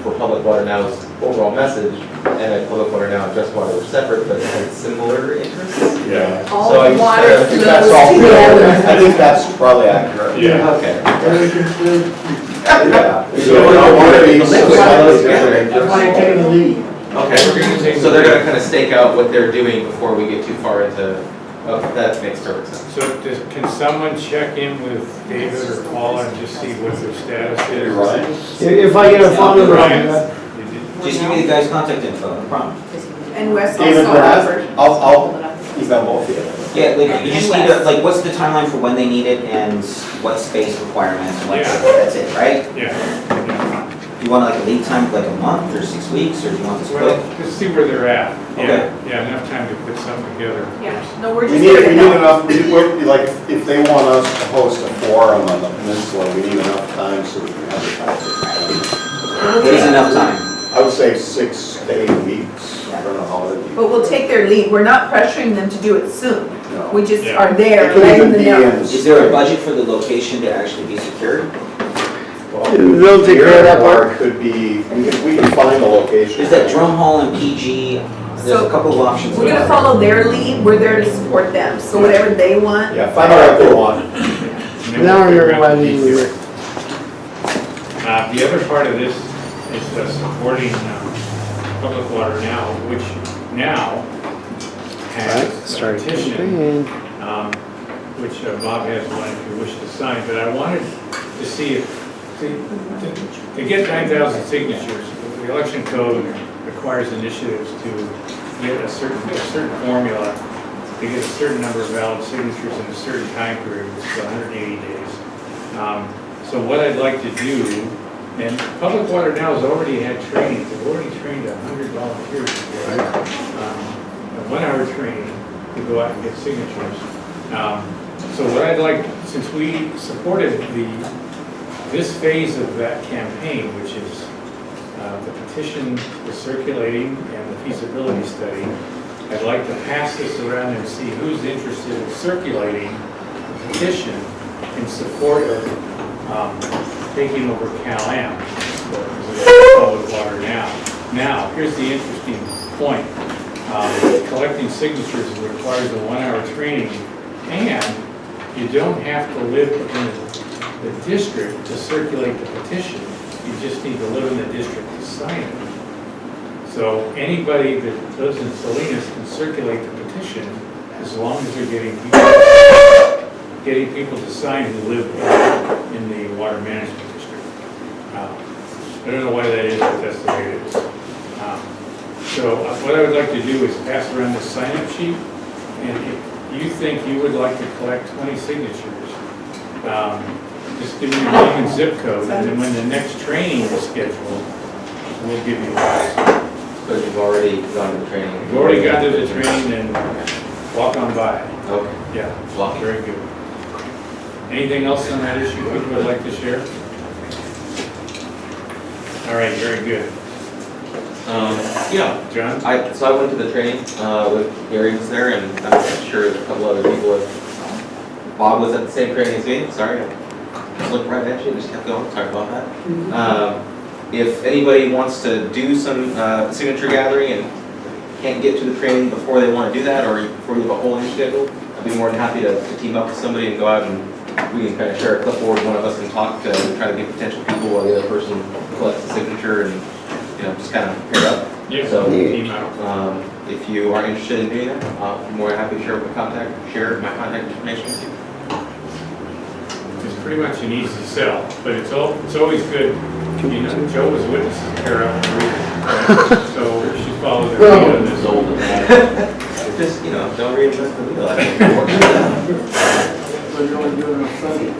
for Public Water Now's overall message, and at Public Water Now and Just Water were separate, but had similar interests. Yeah. All So I just water kinda- I think that's all flows fair. together. I think that's probably accurate. Yeah. Okay. Yeah. So So I want to be slightly different. That's why they're taking the lead. Okay, so they're gonna kind of stake out what they're doing before we get too far into, that makes perfect sense. So can someone check in with David or Paula and just see what their status is? Right. If I get a phone number, Ryan, I'll- you did- Just give me the guy's contact info, no problem. And Wes David also offered. Burnett, I'll email both of you. Yeah, like, you just And need Wes. to, like, what's the timeline for when they need it and what space requirements, and what, Yeah. that's it, right? Yeah. You want like a lead time of like a month or 6 weeks, or do you want this Well, quick? just see where they're at. Okay. Yeah, enough time to put something together. Yeah, no, we're We just need, here we to need help. enough, like, if they want us to host a forum on the peninsula, we need enough time so we can advertise it. What is enough time? I would say 6 to 8 weeks. I don't know how it'd be. But we'll take their lead. We're not pressuring them to do it soon. No. We just Yeah. are there, It could letting even them be know. in. Is there a budget for the location to actually be secured? They'll take care of that part. Or it could be, we can find a location. Is that drum hall and PG? There's a couple of options. We're gonna follow their lead. We're there to support them. So whatever they want. Yeah, find out what they want. And then Now I we'll figure remember out why the we details. were. The other part of this is supporting Public Water Now, which now has Right, a start petition, campaign. which Bob has one if you wish to sign, but I wanted to see if, to get 9,000 signatures, the election code requires initiatives to get a certain formula, to get a certain number of valid signatures in a certain time period, which is 180 days. So what I'd like to do, and Public Water Now has already had training, they've already trained 100 volunteers to get a 1-hour training to go out and get signatures. So what I'd like, since we supported this phase of that campaign, which is the petition, the circulating, and the feasibility study, I'd like to pass this around and see who's interested in circulating the petition in support of taking over Cal-Am, Public Water Now. Now, here's the interesting point. Collecting signatures requires a 1-hour training, and you don't have to live in the district to circulate the petition. You just need to live in the district to sign it. So anybody that lives in Salinas can circulate the petition as long as they're getting people to sign who live in the water management district. I don't know why that is, but that's the way it is. So what I would like to do is pass around the sign-up sheet, and if you think you would like to collect 20 signatures, just give me your name and zip code, and then when the next training is scheduled, we'll give you those. So you've already gone to the training? You've already gone to the training, and walk on by. Okay. Yeah, Lucky. very good. Anything else on that issue people would like to share? All right, very good. Yeah. John? So I went to the training with Gary was there, and I'm sure a couple other people. Bob was at the same training as me. Sorry, I just looked right at you and just kept going. Sorry about that. If anybody wants to do some signature gathering and can't get to the training before they want to do that, or before you have a holding schedule, I'd be more than happy to team up with somebody and go out and we can kind of share a clipboard. One of us can talk to try to get potential people while the other person collects the signature and just kind of pair up. Yeah, so team out. if you are interested in doing that, I'm more than happy to share my contact information with you. It's pretty much an easy sell, but it's always good. Joe was witnessing pair up and read, so she followed the lead on this. Just don't reinvent the wheel. So you're only doing it on Sunday.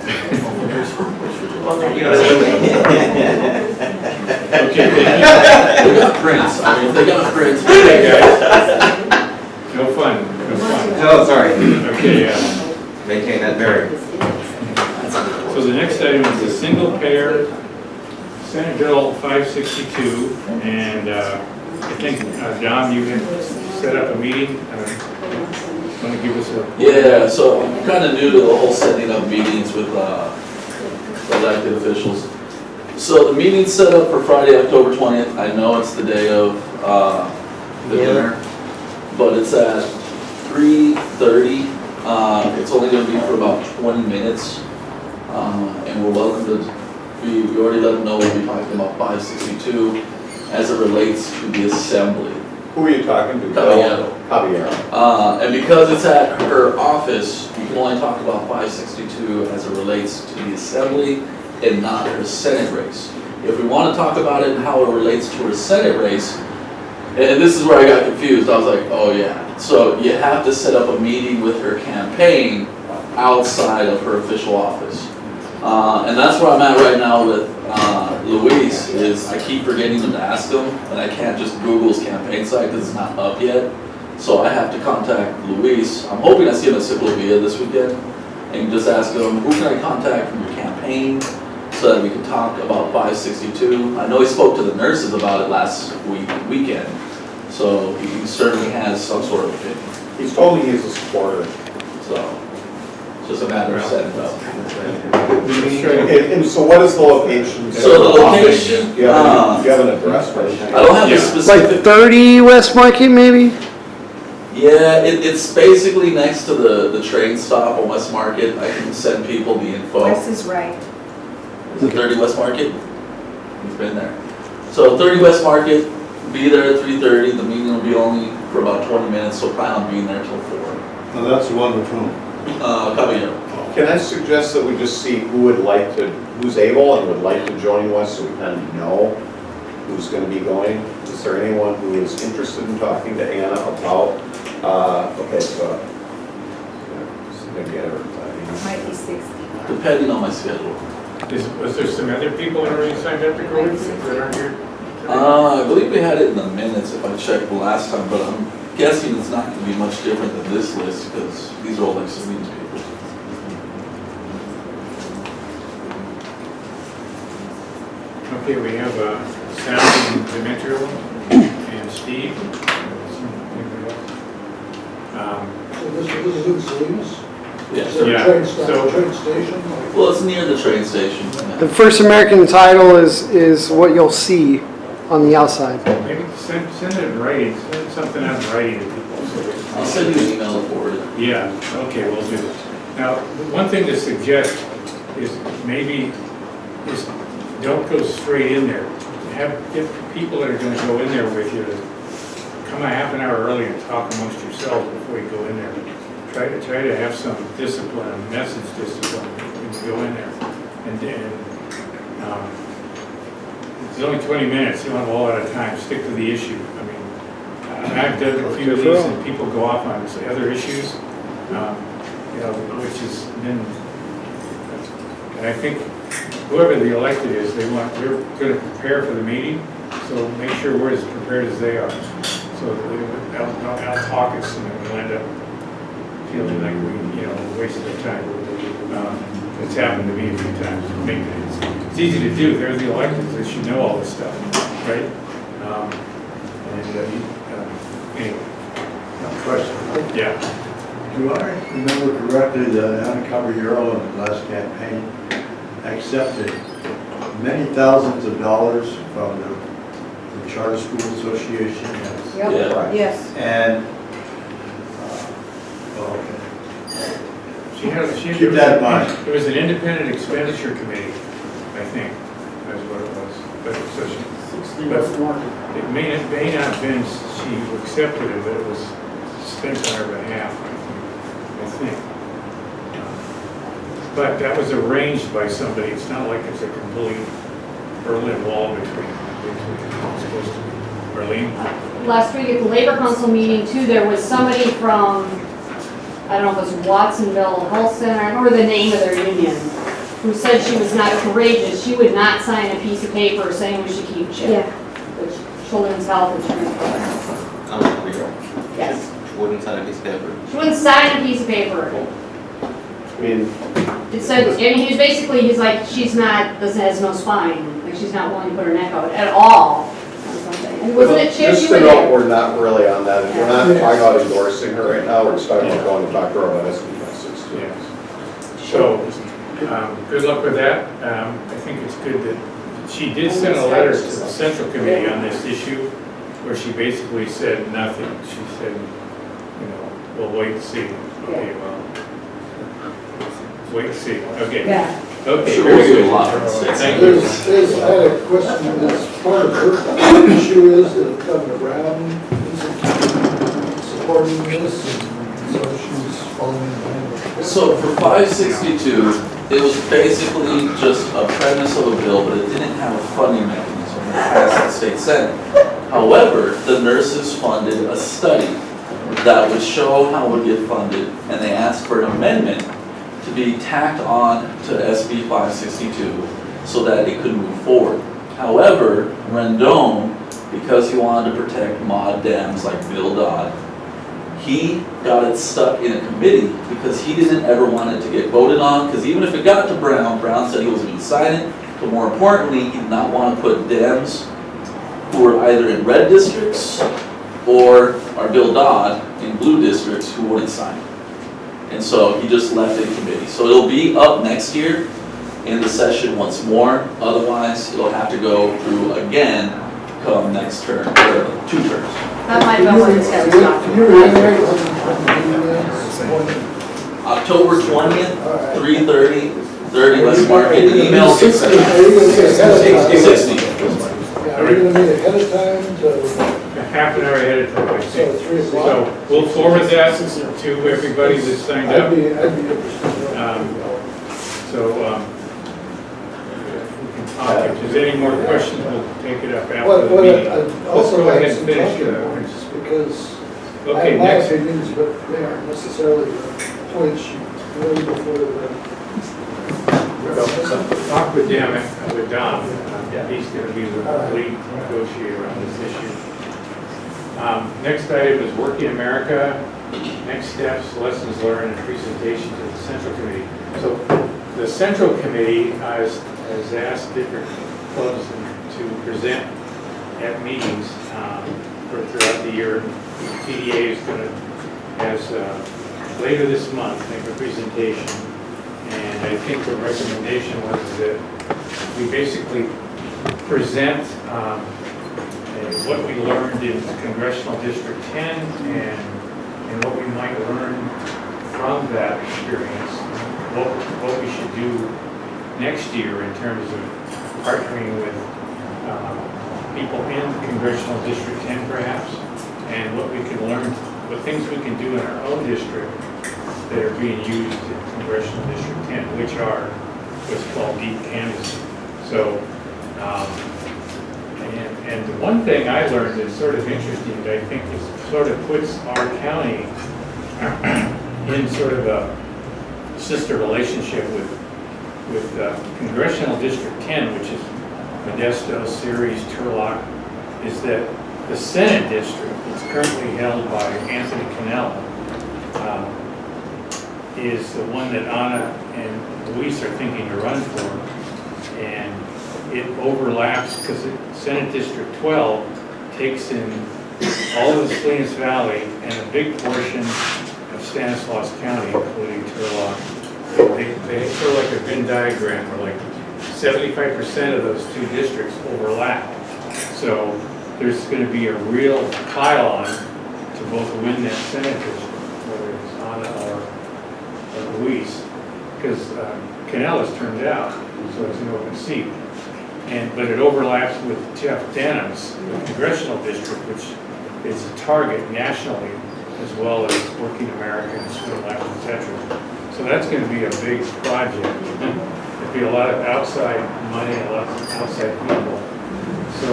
Okay, thank you. They got prints, I mean, if they got prints. Okay, guys. No fun. Oh, sorry. Okay, Maintain that barrier. so the next item is the single payer Senate Bill 562, and I think, Dom, you had set up a meeting. Want to give us a... Yeah, so I'm kind of new to the whole setting up meetings with elected officials. So the meeting's set up for Friday, October 20th. I know it's the day of the dinner, but it's at 3:30. It's only going to be for about 20 minutes, and we're welcome to we already let them know we'll be talking about 562 as it relates to the assembly. Who are you talking to? Caballero. Caballero. And because it's at her office, we can only talk about 562 as it relates to the assembly and not her Senate race. If we want to talk about it and how it relates to her Senate race, and this is where I got confused, I was like, oh yeah. So you have to set up a meeting with her campaign outside of her official office. And that's where I'm at right now with Luis, is I keep forgetting to ask him, and I can't just Google his campaign site because it's not up yet. So I have to contact Luis. I'm hoping I see him at Blvd this weekend, and just ask him, who can I contact from your campaign so that we can talk about 562. I know he spoke to the nurses about it last weekend, so he certainly has some sort of opinion. He's told me he's a supporter. So it's just a matter of setting it up. And so what is the location? So the location, Do you have an address? I don't have the specific. Like 30 West Market, maybe? Yeah, it's basically next to the train stop on West Market. I can send people the info. Wes is right. Is it 30 West Market? He's been there. So 30 West Market, be there at 3:30. The meeting will be only for about 20 minutes, so plan on being there till 4. No, that's the one with whom? Caballero. Can I suggest that we just see who's able and would like to join Wes, so we kind of know who's going to be going? Is there anyone who is interested in talking to Anna about, okay, so, again, It might be 60. Depending on my schedule. Was there some other people that already signed up to go that aren't here? I believe we had it in the minutes if I checked the last time, but I'm guessing it's not going to be much different than this list because these are all like Salinas people. Okay, we have Sam and Demetrio and Steve. So this is in Salinas? Yes. Is there a Yeah, train so- train station? Well, it's near the train station. The first American title is what you'll see on the outside. Maybe send it in writing, send something out in writing to people. So I'll send you an email for it. yeah, okay, we'll do it. Now, one thing to suggest is maybe don't go straight in there. Get people that are going to go in there with you to come a half an hour early and talk amongst yourselves before you go in there. Try to have some discipline, message discipline when you go in there. And It's only 20 minutes, you don't have a whole lot of time, stick to the issue. I mean, I've done a few of these and people go off on other issues, you know, which has been, and I think whoever the elected is, they're going to prepare for the meeting, so make sure we're as prepared as they are. So I'll talk it, and we'll end up feeling like we, you know, wasted our time. It's happened to me a few times. It's easy to do. They're the electeds. They should know all this stuff, right? Anyway. Question. Yeah. Do I remember correctly that Anna Caballero in the last campaign accepted many thousands of dollars from the Charter School Association? Yep. Yeah. Yes. And, okay. She Keep that in mind. It was an independent expenditure committee, I think, that's what it was. But so it may not have been she accepted it, but it was spent on her behalf, I think. But that was arranged by somebody. It's not like it's a complete Berlin Wall between it's supposed to be. Berlin? Last week at the Labor Council meeting too, there was somebody from, I don't know if it was Watsonville Health Center, I remember the name of their union, who said she was not courageous. She would not sign a piece of paper saying we should keep CHIP, which Children's Health Insurance Program. I'm a real. Yes. She wouldn't sign a piece of paper. She wouldn't sign a piece of paper. I mean, It said, I mean, he's like, she's not, has no spine, like she's not willing to put her neck out at all on something. And wasn't it CHIP? just to note, we're not really on that. We're not talking about endorsing her right now. We're just talking about going to talk to her about SB 562. Yes. So, good luck with that. I think it's good that she did send a letter to the Central Committee on this issue where she basically said nothing. She said, you know, we'll wait and see. Okay, well, wait and see. Okay. Yeah. Okay, Sure, very we'll do good. a lot. Thank you. I had a question, that's part of her issue is that Governor Brown is supporting this, and so she's following behind. So for 562, it was basically just a premise of a bill, but it didn't have a funding mechanism. It passed the state senate. However, the nurses funded a study that would show how it would get funded, and they asked for an amendment to be tacked on to SB 562 so that it could move forward. However, Rendon, because he wanted to protect mod Dems like Blvd, he got it stuck in a committee because he didn't ever want it to get voted on, because even if it got to Brown, Brown said he was going to sign it, but more importantly, he did not want to put Dems who are either in red districts or are Blvd in blue districts who wouldn't sign it. And so he just left it in committee. So it'll be up next year in the session once more. Otherwise, it'll have to go through again come next term, or 2 terms. That might have been what this guy was talking Can you about. reiterate what October 20th, 3:30, 30 West Market, email 60. Are you going to meet ahead of time to? Half an hour ahead of time, I think. So 3 o'clock? So we'll forward that to everybody that's signed up. I'd be interested. So, we can talk. If there's any more questions, we'll take it up after What the meeting. I Let's also go ahead like and some finish. talking points, because I Okay, have my next. opinions, but they aren't necessarily the points you really before the. Talk with Dom. He's going to be the lead negotiator on this issue. Next item is Working America, next steps, lessons learned, and presentation to the Central Committee. So the Central Committee has asked different clubs to present at meetings throughout the year. PDA is going to, later this month, make a presentation. And I think the recommendation was that we basically present what we learned in Congressional District 10 and what we might learn from that experience, what we should do next year in terms of partnering with people in Congressional District 10 perhaps, and what we can learn, what things we can do in our own district that are being used in Congressional District 10, which are what's called deep canvassing. So And the one thing I learned that's sort of interesting, that I think is sort of puts our county in sort of a sister relationship with Congressional District 10, which is Modesto, Ceres, Turlock, is that the Senate district that's currently held by Anthony Cannella is the one that Anna and Luis are thinking to run for. And it overlaps because Senate District 12 takes in all of the Salinas Valley and a big portion of Stanislaus County, including Turlock. They sort of like a Venn diagram where like 75% of those two districts overlap. So there's going to be a real pile-on to both win that Senate district, whether it's Anna or Luis, because Canella's turned out, so it's an open seat. But it overlaps with Jeff Denham's congressional district, which is a target nationally, as well as Working Americans, Swing Left, etc. So that's going to be a big project. There'll be a lot of outside money, a lot of outside people. So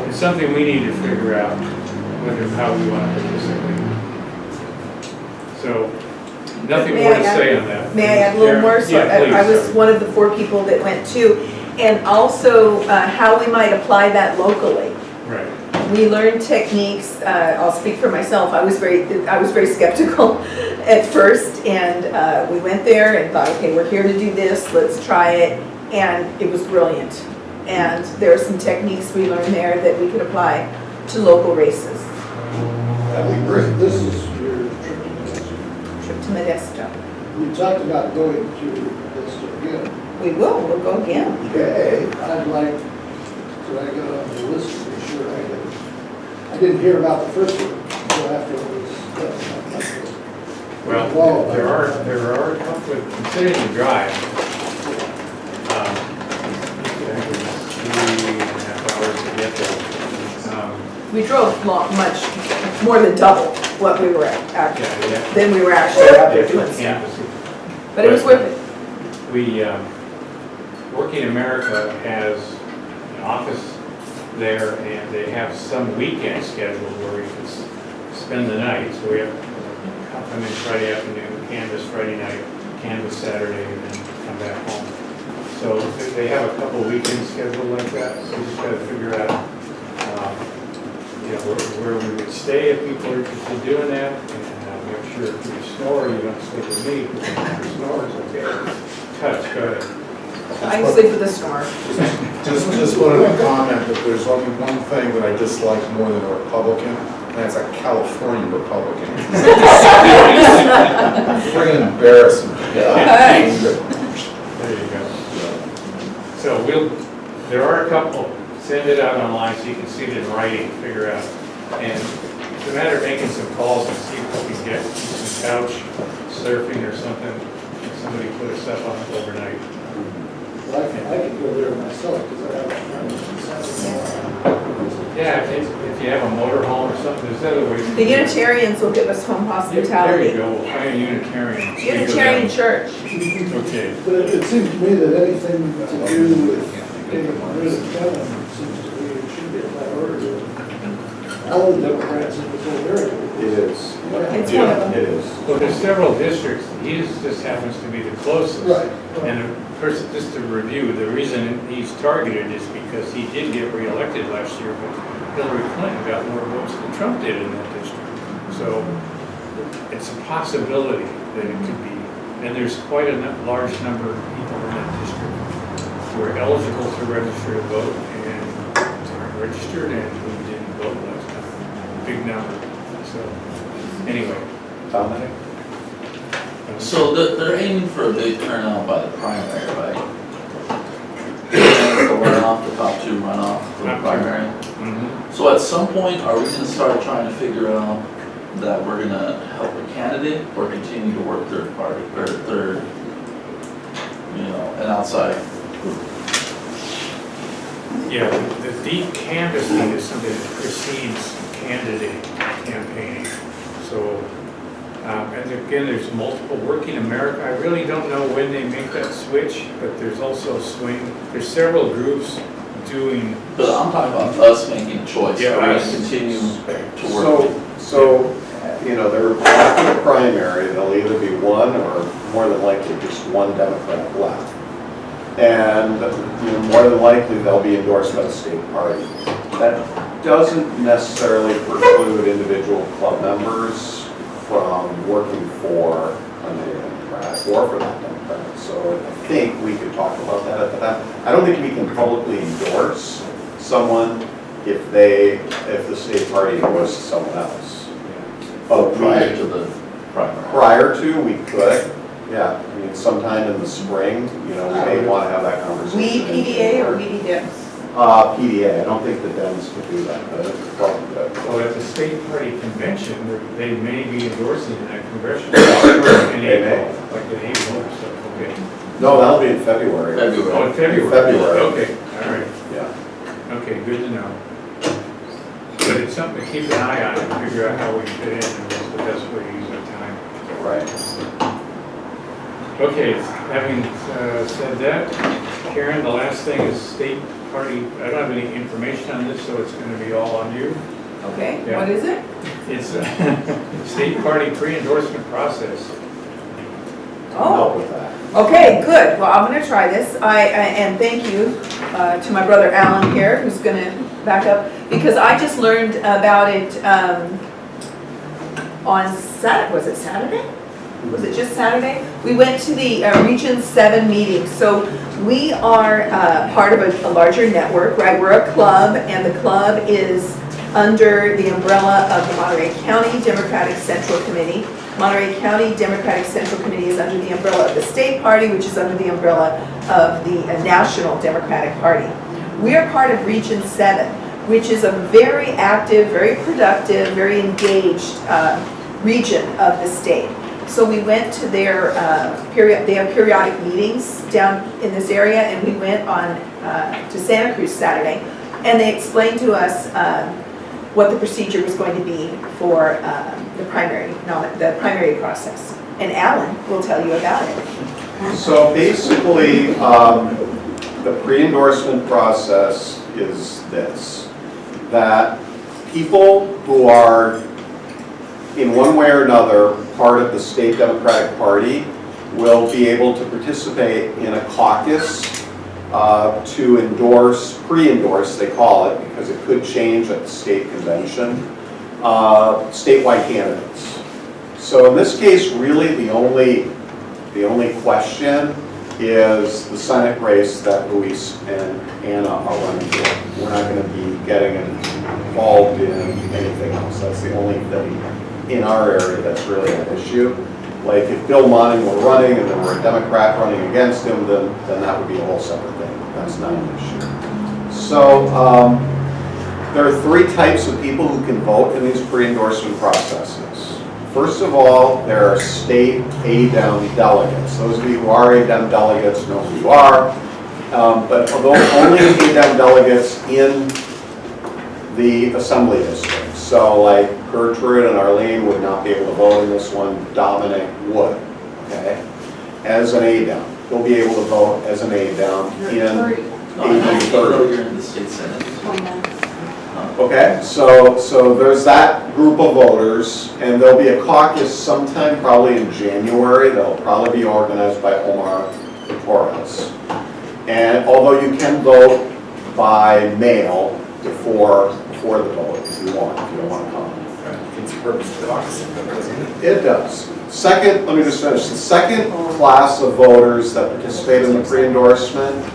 it's something we need to figure out how we want to participate. So nothing more to say on that. May I add a little more? So Yeah, please. I was one of the 4 people that went too. And also how we might apply that locally. Right. We learned techniques. I'll speak for myself. I was very skeptical at first, and we went there and thought, okay, we're here to do this. Let's try it, and it was brilliant. And there are some techniques we learned there that we could apply to local races. That'd be great. This is your trip to Modesto. Trip to Modesto. We talked about going to Modesto again. We will. We'll go again. Okay. I'd like, so I got on the list to be sure I did. I didn't hear about the first one until after it was done. Well, there are a couple of, considering the drive, 3.5 hours to get there. We drove much more than double what we were at. Yeah. Then we were actually out there doing stuff. Campus. But it was worth it. We, Working America has an office there, and they have some weekend schedule where we can spend the night. So we have come in Friday afternoon, canvas Friday night, canvas Saturday, and then come back home. So they have a couple weekend schedule like that. So we just got to figure out, where we would stay if people are interested in doing that, and make sure if you snore, you don't sleep with me. Because if you snore, it's okay. Touch, go ahead. I can sleep with a snore. Just wanted to comment that there's only one thing that I dislike more than a Republican, and that's a California Republican. Friggin' embarrassing. Hey. There you go. So there are a couple, send it out online so you can see it in writing, figure out. And it's a matter of making some calls and see if we can get some couch surfing or something. Somebody put us up on it overnight. Well, I could go there myself because I have a friend. Yeah, if you have a motorhome or something, there's other ways. The Unitarians will give us home There hospitality. you go, we'll find a Unitarian. Unitarian Church. Okay. But it seems to me that anything to do with getting rid of Kevin seems to be, it should be a priority. All the Democrats in this whole area. It is. It's one of them. It is. Well, there's several districts, he just happens to be the closest. Right. And of course, just to review, the reason he's targeted is because he did get reelected last year, but Hillary Clinton got more votes than Trump did in that district. So it's a possibility that it could be. And there's quite a large number of people in that district who are eligible to register to vote and aren't registered and who didn't vote last time. Big number. So anyway. Dominic? So they're aiming for a big turnout by the primary, right? The runoff, the top 2 runoff for the primary. Mm-hmm. So at some point, are we gonna start trying to figure out that we're gonna help a candidate or continue to work third party, or an outside group? Yeah, the deep canvassing is something that precedes candidate campaigning. So, and again, there's multiple. Working America, I really don't know when they make that switch, but there's also swing. There's several groups, doing. But I'm talking about us making a choice. Yeah, Are we going us. to continue to work? So, you know, they're after the primary, there'll either be one or more than likely just one Democrat left. And you know, more than likely they'll be endorsed by the state party. That doesn't necessarily preclude individual club members from working for a Democrat or for that Democrat. So I think we could talk about that at the time. I don't think we can publicly endorse someone if the state party endorses someone else. Oh, Prior to the primary. Prior to, we could, yeah. I mean, sometime in the spring, you know, we may want to have that conversation. We PDA or we Dems? PDA. I don't think the Dems could do that, but it's probably good. Well, at the state party convention, they may be endorsing in that congressional district in April, like in April or so, okay. No, that'll be in February. Oh, in February? February. Okay, all right. Yeah. Okay, good to know. But it's something to keep an eye on and figure out how we fit in and what's the best way to use our time. Right. Okay, having said that, Karen, the last thing is state party. I don't have any information on this, so it's going to be all on you. Okay, Yeah. what is it? It's state party pre-endorsement process. Oh. Help with that. Okay, good. Well, I'm going to try this. And thank you to my brother Alan here, who's going to back up, because I just learned about it on Saturday. Was it Saturday? Was it just Saturday? We went to the Region 7 meeting. So we are part of a larger network, right? We're a club, and the club is under the umbrella of the Monterey County Democratic Central Committee. Monterey County Democratic Central Committee is under the umbrella of the state party, which is under the umbrella of the National Democratic Party. We are part of Region 7, which is a very active, very productive, very engaged region of the state. So we went to their they have periodic meetings down in this area, and we went on to Santa Cruz Saturday, and they explained to us what the procedure was going to be for the primary process. And Alan will tell you about it. So basically, the pre-endorsement process is this, that people who are in one way or another part of the state Democratic Party will be able to participate in a caucus to endorse, pre-endorse they call it, because it could change at the state convention, statewide candidates. So in this case, really the only question is the Senate race that Luis and Anna are running for. We're not going to be getting involved in anything else. That's the only thing in our area that's really an issue. Like if Bill Monning were running and there were a Democrat running against him, then that would be a whole separate thing. That's not an issue. So there are three types of people who can vote in these pre-endorsement processes. First of all, there are state ADEM delegates. Those of you who are ADEM delegates know who you are. But although only ADEM delegates in the assembly district. So like Gertrude and Arlene would not be able to vote in this one, Dominic would, okay? As an ADEM, he'll be able to vote as an ADEM in ADEM 30. You're in the state senate. Okay, so there's that group of voters, and there'll be a caucus sometime probably in January. That'll probably be organized by Omar Torres. And although you can vote by mail before the vote if you don't want to come. It's a purpose of democracy, doesn't it? It does. Second, let me just finish. The second class of voters that participate in the pre-endorsement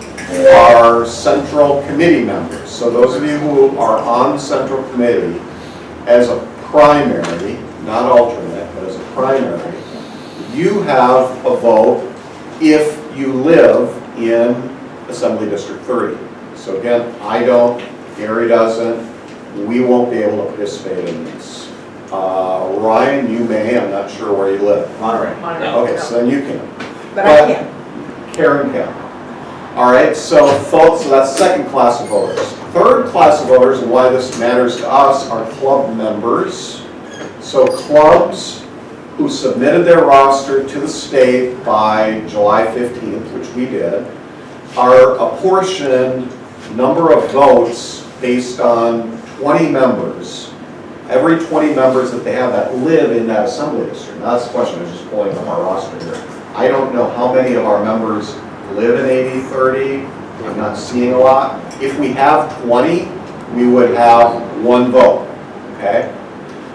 are central committee members. So those of you who are on the central committee as a primary, not alternate, but as a primary, you have a vote if you live in Assembly District 30. So again, I don't, Gary doesn't, we won't be able to participate in this. Ryan, you may, I'm not sure where you live. Monterey. Okay, so then you can. But I can't. Karen can. All right, so that's second class of voters. Third class of voters, and why this matters to us, are club members. So clubs who submitted their roster to the state by July 15th, which we did, are apportioned number of votes based on 20 members. Every 20 members that they have that live in that assembly district. Now that's the question, I'm just pulling up our roster here. I don't know how many of our members live in 80-30. I'm not seeing a lot. If we have 20, we would have 1 vote, okay?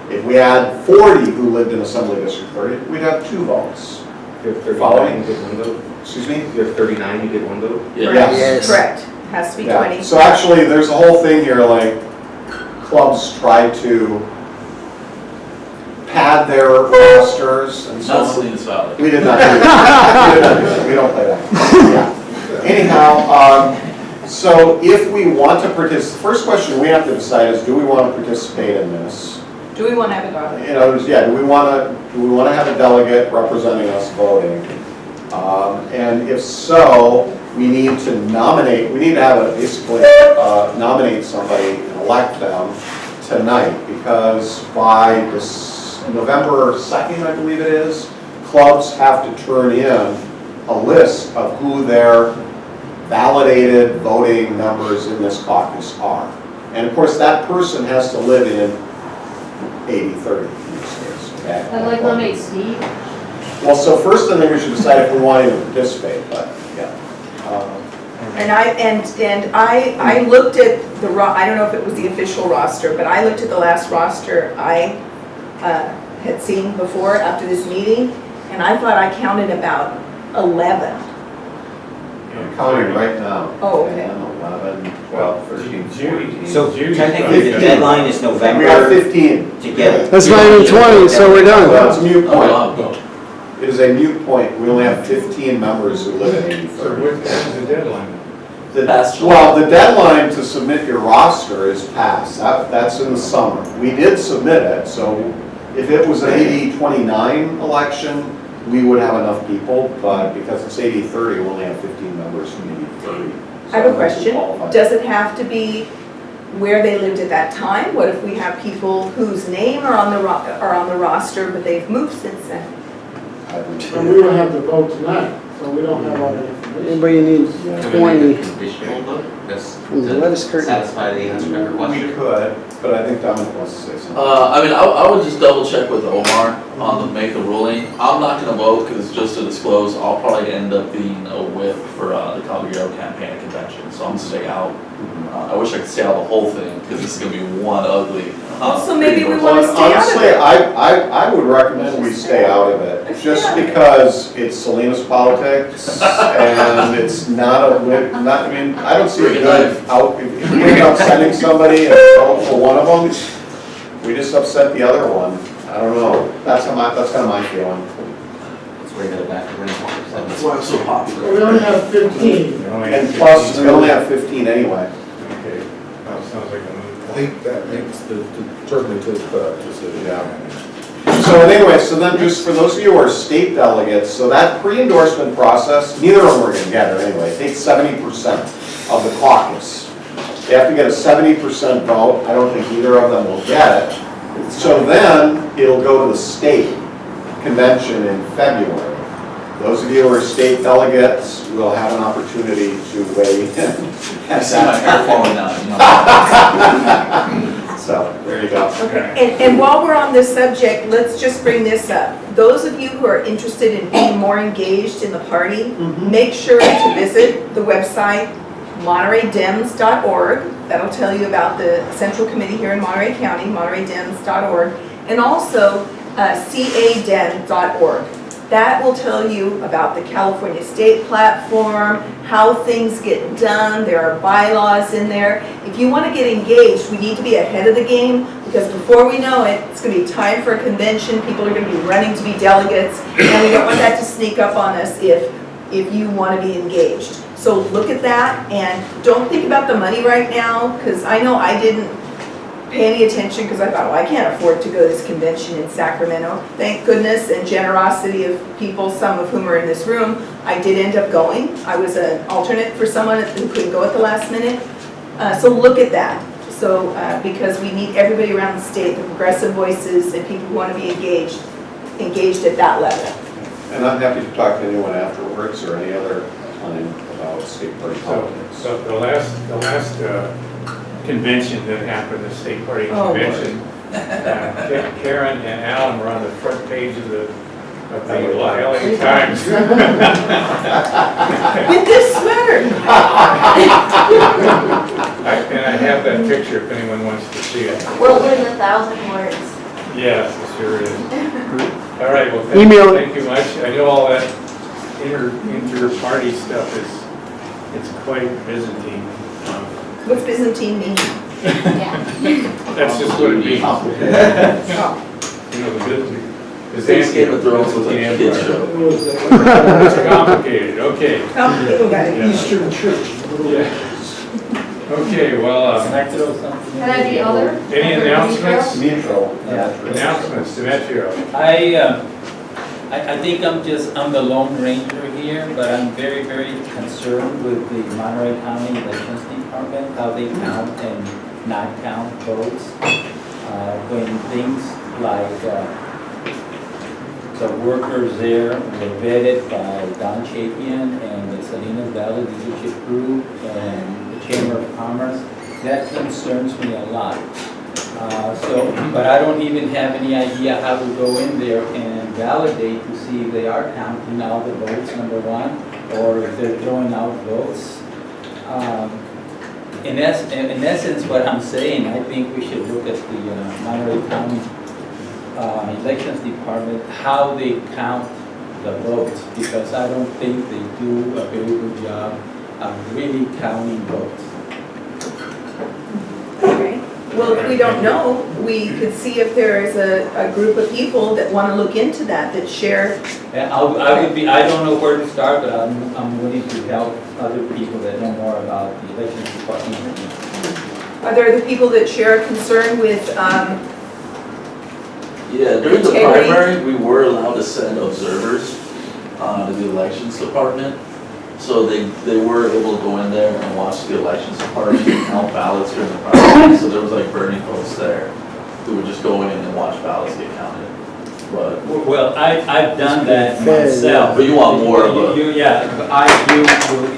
If we had 40 who lived in Assembly District 30, we'd have 2 votes. If you have 39, Following? you get 1 vote. Excuse me? If you have 39, you get 1 vote. Yes. Correct, has to be Yeah. 20. So actually, there's a whole thing here, like, clubs try to pad their rosters and so Not on. Salinas Valley. We did not do that. We did not do that. We don't play that. Yeah. Anyhow, so if we want to participate, the first question we have to decide is, do we want to participate in this? Do we want to have a dog? In other words, yeah, do we want to have a delegate representing us voting? And if so, we need to nominate, we need to have basically nominate somebody and elect them tonight, because by this November 2nd, I believe it is, clubs have to turn in a list of who their validated voting members in this caucus are. And of course, that person has to live in 80-30 in this case, okay? I'd like to nominate Steve. Well, so first I think we should decide if we want to participate, but, yeah. And I looked at the, I don't know if it was the official roster, but I looked at the last roster I had seen before after this meeting, and I thought I counted about 11. I'm counting right now. Oh, okay. 10, 11, 12, 13, 14. So technically, the deadline is November. We got 15. To get. That's not even 20, so we're done. Well, it's a mute point. Oh, It is a mute point. We only have 15 members who live in So 80-30. what's the deadline? Well, the deadline to submit your roster is passed. That's in the summer. We did submit it, so if it was an 80-29 election, we would have enough people, but because it's 80-30, we only have 15 members from 80-30. I have a question. Does it have to be where they lived at that time? What if we have people whose name are on the roster, but they've moved since then? And we don't have to vote tonight, so we don't have all the information. But you need Can we make 20. a conditional vote? That's Let us to curtain. satisfy the answer to your We question. could, but I think Dominic wants to say something. I mean, I would just double check with Omar on the make a ruling. I'm not gonna vote, because just to disclose, I'll probably end up being a whip for the Caballero campaign and convention, so I'm gonna stay out. I wish I could stay out the whole thing, because this is gonna be one ugly. So maybe we want to stay out of Honestly, it. I would recommend we stay out of it, just because it's Salinas politics, and it's not I mean, I don't see a good out, if we end up sending somebody and vote for one of them, we just upset the other one. I don't know, that's kind of my feeling. Let's bring it back to Fremont. That's why I'm so popular. We only have 15. And plus, we only have 15 anyway. Okay, that sounds like a moot I think that makes certainly to decision. So anyway, so then just for those of you who are state delegates, so that pre-endorsement process, neither of them are gonna get it anyway. It takes 70% of the caucus. They have to get a 70% vote. I don't think either of them will get it. So then it'll go to the state convention in February. Those of you who are state delegates will have an opportunity to weigh in. I see my hair falling down, you know. So, there you go. And while we're on this subject, let's just bring this up. Those of you who are interested in being more engaged in the party, make sure to visit the website montereydems.org. That'll tell you about the Central Committee here in Monterey County, montereydems.org, and also caden.org. That will tell you about the California State Platform, how things get done. There are bylaws in there. If you want to get engaged, we need to be ahead of the game, because before we know it, it's going to be time for a convention. People are going to be running to be delegates, and we don't want that to sneak up on us if you want to be engaged. So look at that, and don't think about the money right now, because I know I didn't pay any attention, because I thought, well, I can't afford to go to this convention in Sacramento. Thank goodness and generosity of people, some of whom are in this room, I did end up going. I was an alternate for someone who couldn't go at the last minute. So look at that. So because we need everybody around the state, the progressive voices and people who want to be engaged at that level. And I'm happy to talk to anyone afterwards or any other time about state party So, politics. so the last convention that happened, the state party Oh, boy. convention, Karen and Alan were on the front page of the LA Times. With this sweater. And I have that picture if anyone wants to see it. Well, there's 1,000 words. Yes, it sure is. All right, well, Email it. thank you much. I know all that inter-party stuff it's quite Byzantine. What's Byzantine mean? Yeah. That's just what it means. Oh. You know, the Byzantine. Thanks, Game of Thrones was like a kid show. It's complicated, okay. Okay. Eastern Church. Yeah. Okay, well, Can I throw something? Can I be other? any announcements? Metro. Announcements, Demetrio. I think I'm the lone ranger here, but I'm very, very concerned with the Monterey County Elections Department, how they count and not count votes. When things like the workers there were vetted by Don Chapin and the Salinas Valley Leadership Group and the Chamber of Commerce, that concerns me a lot. But I don't even have any idea how to go in there and validate to see if they are counting out the votes, number one, or if they're throwing out votes. In essence, what I'm saying, I think we should look at the Monterey County Elections Department, how they count the votes, because I don't think they do a very good job of really counting votes. Okay. Well, if we don't know, we could see if there is a group of people that want to look into that share. And I don't know where to start, but I'm willing to help other people that know more about the elections department. Are there the people that share a concern with, Yeah, during the integrity? primary, we were allowed to send observers to the elections department. So they were able to go in there and watch the elections department and count ballots during the primary. So there was like Bernie folks there who would just go in and watch ballots get counted. But Well, I've done that myself. But you want more of a... Yeah,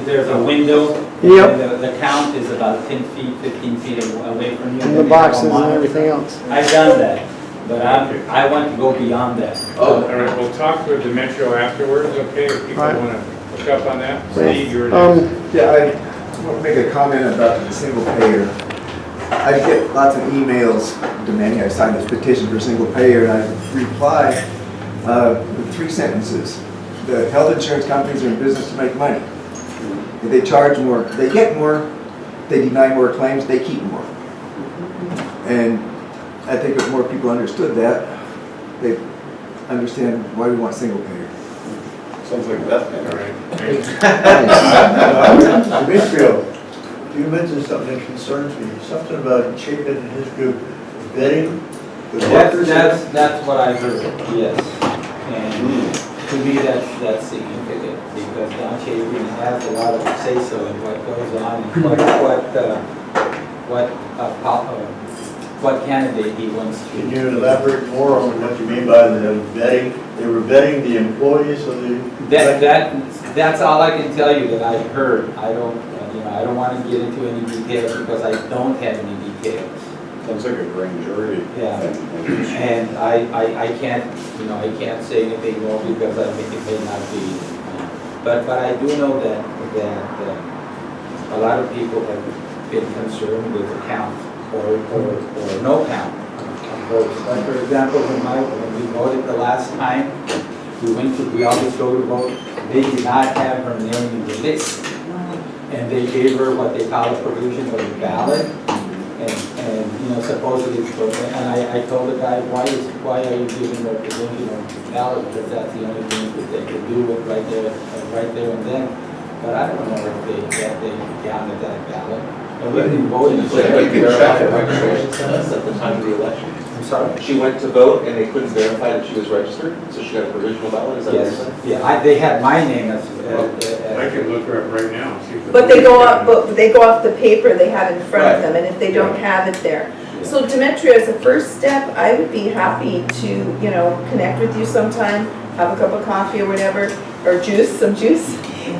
there's a window. Yep. And the count is about 10 feet, 15 feet away from you. And the boxes and everything else. I've done that, but I want to go beyond that. All right, we'll talk with Demetrio afterwards, okay? If people Right. want to look up on that. Right. Steve, you're next. Yeah, I want to make a comment about the single payer. I get lots of emails demanding I sign this petition for single payer, and I reply with 3 sentences. The health insurance companies are in business to make money. If they charge more, they get more. They deny more claims, they keep more. And I think if more people understood that, they'd understand why we want single payer. Sounds like Beth. All right. Demetrio, you mentioned something that concerns me, something about Chapin and his group vetting the workers. That's what I heard, yes. And to me, that's significant, because Don Chapin has a lot of say-so in what goes on and what candidate he wants to. Can you elaborate more on what you mean by the vetting? They were vetting the employees of the... That's all I can tell you that I heard. I don't want to get into any details because I don't have any details. Sounds like a grand jury. Yeah. And I can't say anything more because I think it may not be. But I do know that a lot of people have been concerned with the count or no count of votes. Like for example, when we voted the last time, we always go to vote. They did not have her name in the list, and they gave her what they call a provision of the ballot. And supposedly, and I told the guy, why are you giving her a provision of the ballot? Because that's the only thing that they could do it right there and then. But I don't know if they counted that ballot. And we didn't vote in the You can check it, at the time of the election. I'm sorry? She went to vote and they couldn't verify that she was registered, so she got a provisional ballot, is that what you're saying? Yeah, they had my name as. I could look her up right now and see if. But they go off the paper they have in front of them, and if they don't have it there. So Demetrio, as a first step, I would be happy to, connect with you sometime, have a cup of coffee or whatever, or some juice,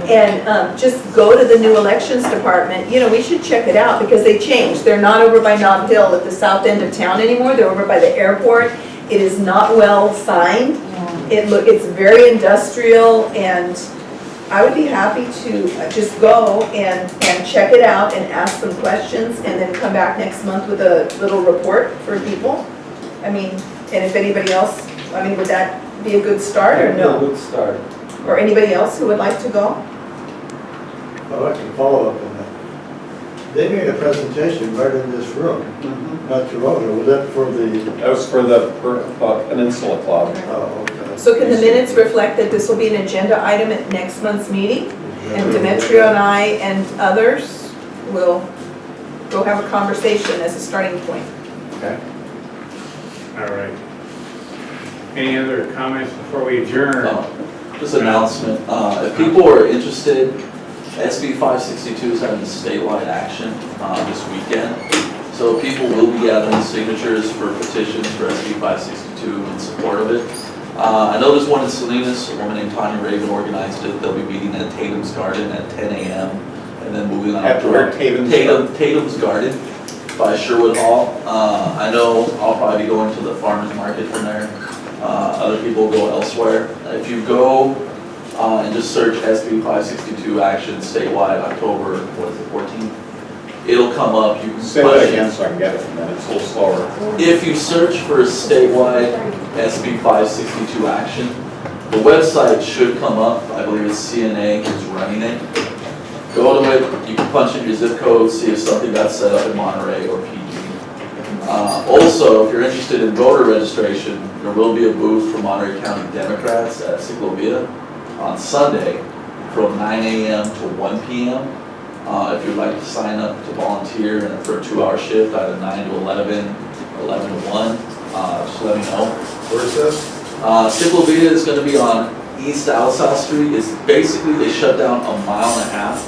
And just go to the new elections department. You know, we should check it out because they changed. They're not over by Nob Hill at the south end of town anymore. They're over by the airport. It is not well signed. It's very industrial, and I would be happy to just go and check it out and ask some questions and then come back next month with a little report for people. I mean, and if anybody else, I mean, would that be a good start or no? A good start. Or anybody else who would like to go? I'd like to follow up on that. They made a presentation right in this room, not too long ago. Was that for the? That was for the Peninsula Club. Oh, okay. So can the minutes reflect that this will be an agenda item at next month's meeting? And Demetrio and I and others will go have a conversation as a starting point. Okay. All right. Any other comments before we adjourn? Just an announcement, if people are interested, SB 562 is having a statewide action this weekend. So people will be gathering signatures for petitions for SB 562 in support of it. I know there's one in Salinas, a woman named Tanya Raven organized it. They'll be meeting at Tatum's Garden at 10 a.m. and then moving on to Tatum's Garden by Sherwood Hall. I know I'll probably be going to the farmer's market from there. Other people go elsewhere. If you go and just search SB 562 action statewide October, 14th, it'll come up. You can say that again so I can get it, and then it's a little slower. If you search for statewide SB 562 action, the website should come up. I believe it's CNA is running it. Go to it. You can punch in your zip code, see if something got set up in Monterey or PG. Also, if you're interested in voter registration, there will be a booth for Monterey County Democrats at Ciclovia on Sunday from 9 a.m. to 1 p.m. If you'd like to sign up to volunteer for a 2-hour shift, either 9 to 11, 11 to 1, just let me know. Where's this? Ciclovia is going to be on East Alsou Street. It's basically, they shut down a mile and a half.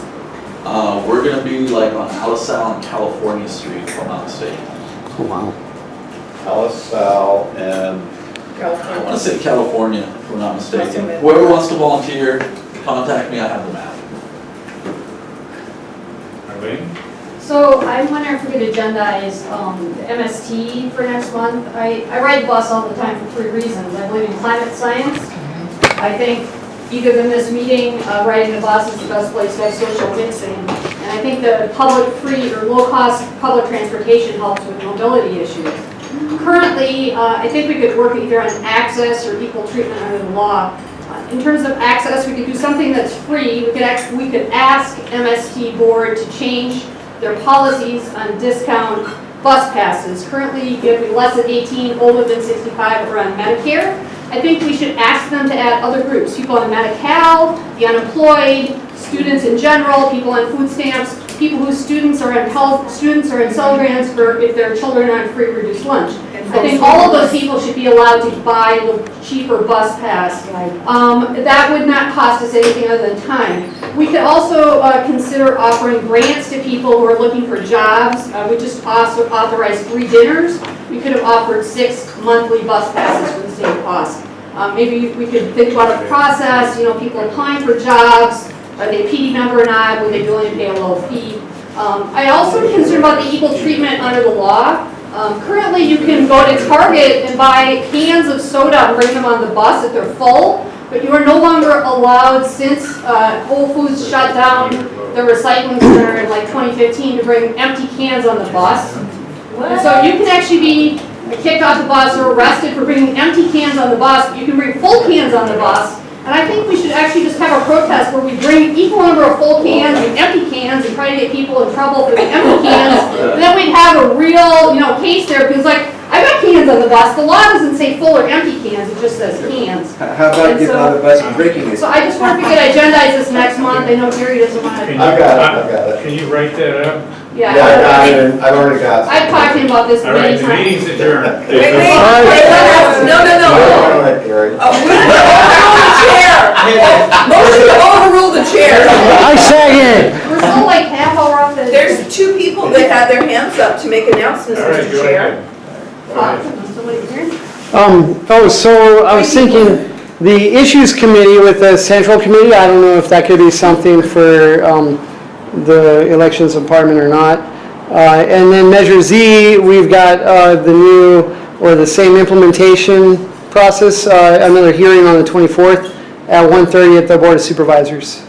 We're going to be like on Alsou and California Street, if I'm not mistaken. Oh, wow. LaSalle and I want to say California, if I'm not mistaken. Whoever wants to volunteer, contact me, I have the map. Arlene? So I'm wondering if we could agendize the MST for next month. I ride the bus all the time for 3 reasons. I believe in climate science. I think either than this meeting, riding the bus is the best place to have social mixing. And I think the public free or low-cost public transportation helps with mobility issues. Currently, I think we could work either on access or equal treatment under the law. In terms of access, we could do something that's free. We could ask MST board to change their policies on discount bus passes. Currently, you have to be less than 18, older than 65, or on Medicare. I think we should ask them to add other groups, people on Medi-Cal, the unemployed, students in general, people on food stamps, people whose students are in Pell Grants for if their children are on free reduced lunch. I think all of those people should be allowed to buy the cheaper bus pass. That would not cost us anything other than time. We could also consider offering grants to people who are looking for jobs. We just also authorized 3 dinners. We could have offered 6 monthly bus passes for the same cost. Maybe we could think about a process, people applying for jobs. Are they a PD member or not? Would they be willing to pay a low fee? I also am concerned about the equal treatment under the law. Currently, you can go to Target and buy cans of soda and bring them on the bus if they're full, but you are no longer allowed, since Whole Foods shut down the recycling center in like 2015, to bring empty cans on the bus. And so you can actually be kicked off the bus or arrested for bringing empty cans on the bus, but you can bring full cans on the bus. And I think we should actually just have a protest where we bring equal number of full cans and empty cans and try to get people in trouble for the empty cans. And then we'd have a real, case there, because I got cans on the bus. The law doesn't say full or empty cans, it just says cans. How about getting on the bus and breaking it? So I just wonder if we could agendize this next month. I know Gary doesn't want to. I've got it. Can you write that up? Yeah, I've already got it. I've talked to him about this All right, many the times. meeting's adjourned. Wait, no. Motion to overrule the chair. I second. We're still like half hour off the. There's 2 people that have their hands up to make announcements, All right, Mr. go Chair. ahead. Go ahead. Somebody here? So I was thinking, The Issues Committee with the Central Committee, I don't know if that could be something for the Elections Department or not. And then Measure Z, we've got the new, or the same implementation process, another hearing on the 24th at 1:30 at the Board of Supervisors.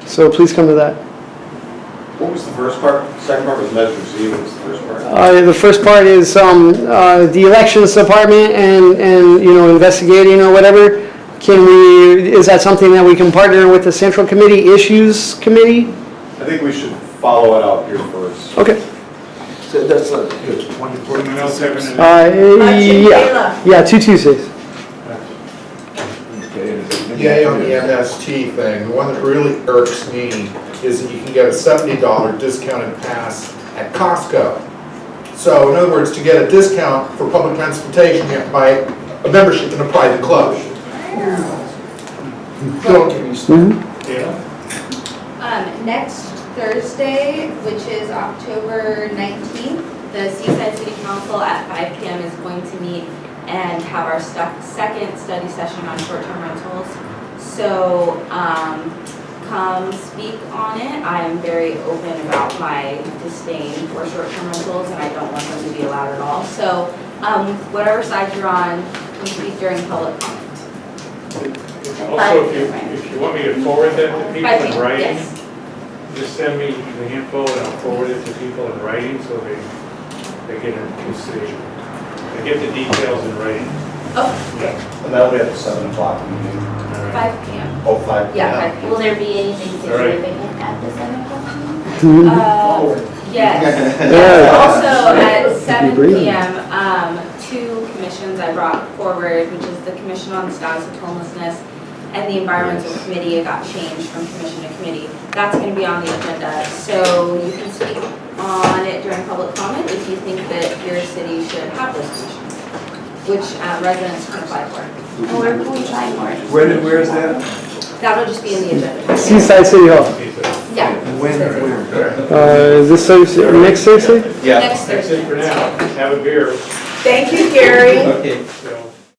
So please come to that. What was the first part? Second part was Measure Z, what was the first part? The first part is the Elections Department and investigating or whatever. Is that something that we can partner with the Central Committee, Issues Committee? I think we should follow it out here first. Okay. So that's like 24 minutes. Yeah, 2 Tuesdays. Yay on the MST thing. The one that really irks me is that you can get a $70 discounted pass at Costco. So in other words, to get a discount for public transportation, you have to buy a membership in a private club. Don't get me started. Next Thursday, which is October 19th, the Seaside City Council at 5 p.m. is going to meet and have our second study session on short-term rentals. So come speak on it. I am very open about my disdain for short-term rentals, and I don't want them to be allowed at all. So whatever side you're on, come speak during public comment. Also, if you want me to forward that to people in writing, Yes. just send me the info and I'll forward it to people in writing so they get it, they get the details in writing. Oh, okay. And that'll be at the 7 o'clock meeting. 5 p.m. Oh, 5 p.m. Yeah, 5 p.m. Will there be anything All right. significant at the 7 o'clock meeting? Yes. Also at 7 p.m., 2 commissions I brought forward, which is the Commission on the Status of Homelessness and the Environmental Committee. It got changed from commission to committee. That's going to be on the agenda. So you can speak on it during public comment if you think that your city should have those commissions, which residents can apply for. And where can we find more? Where is that? That'll just be in the agenda. Seaside City Hall. Yeah. When? Is this Thursday, next Thursday? Yeah. Next That's Thursday. it for now. Have a beer. Thank you, Gary. Okay. So.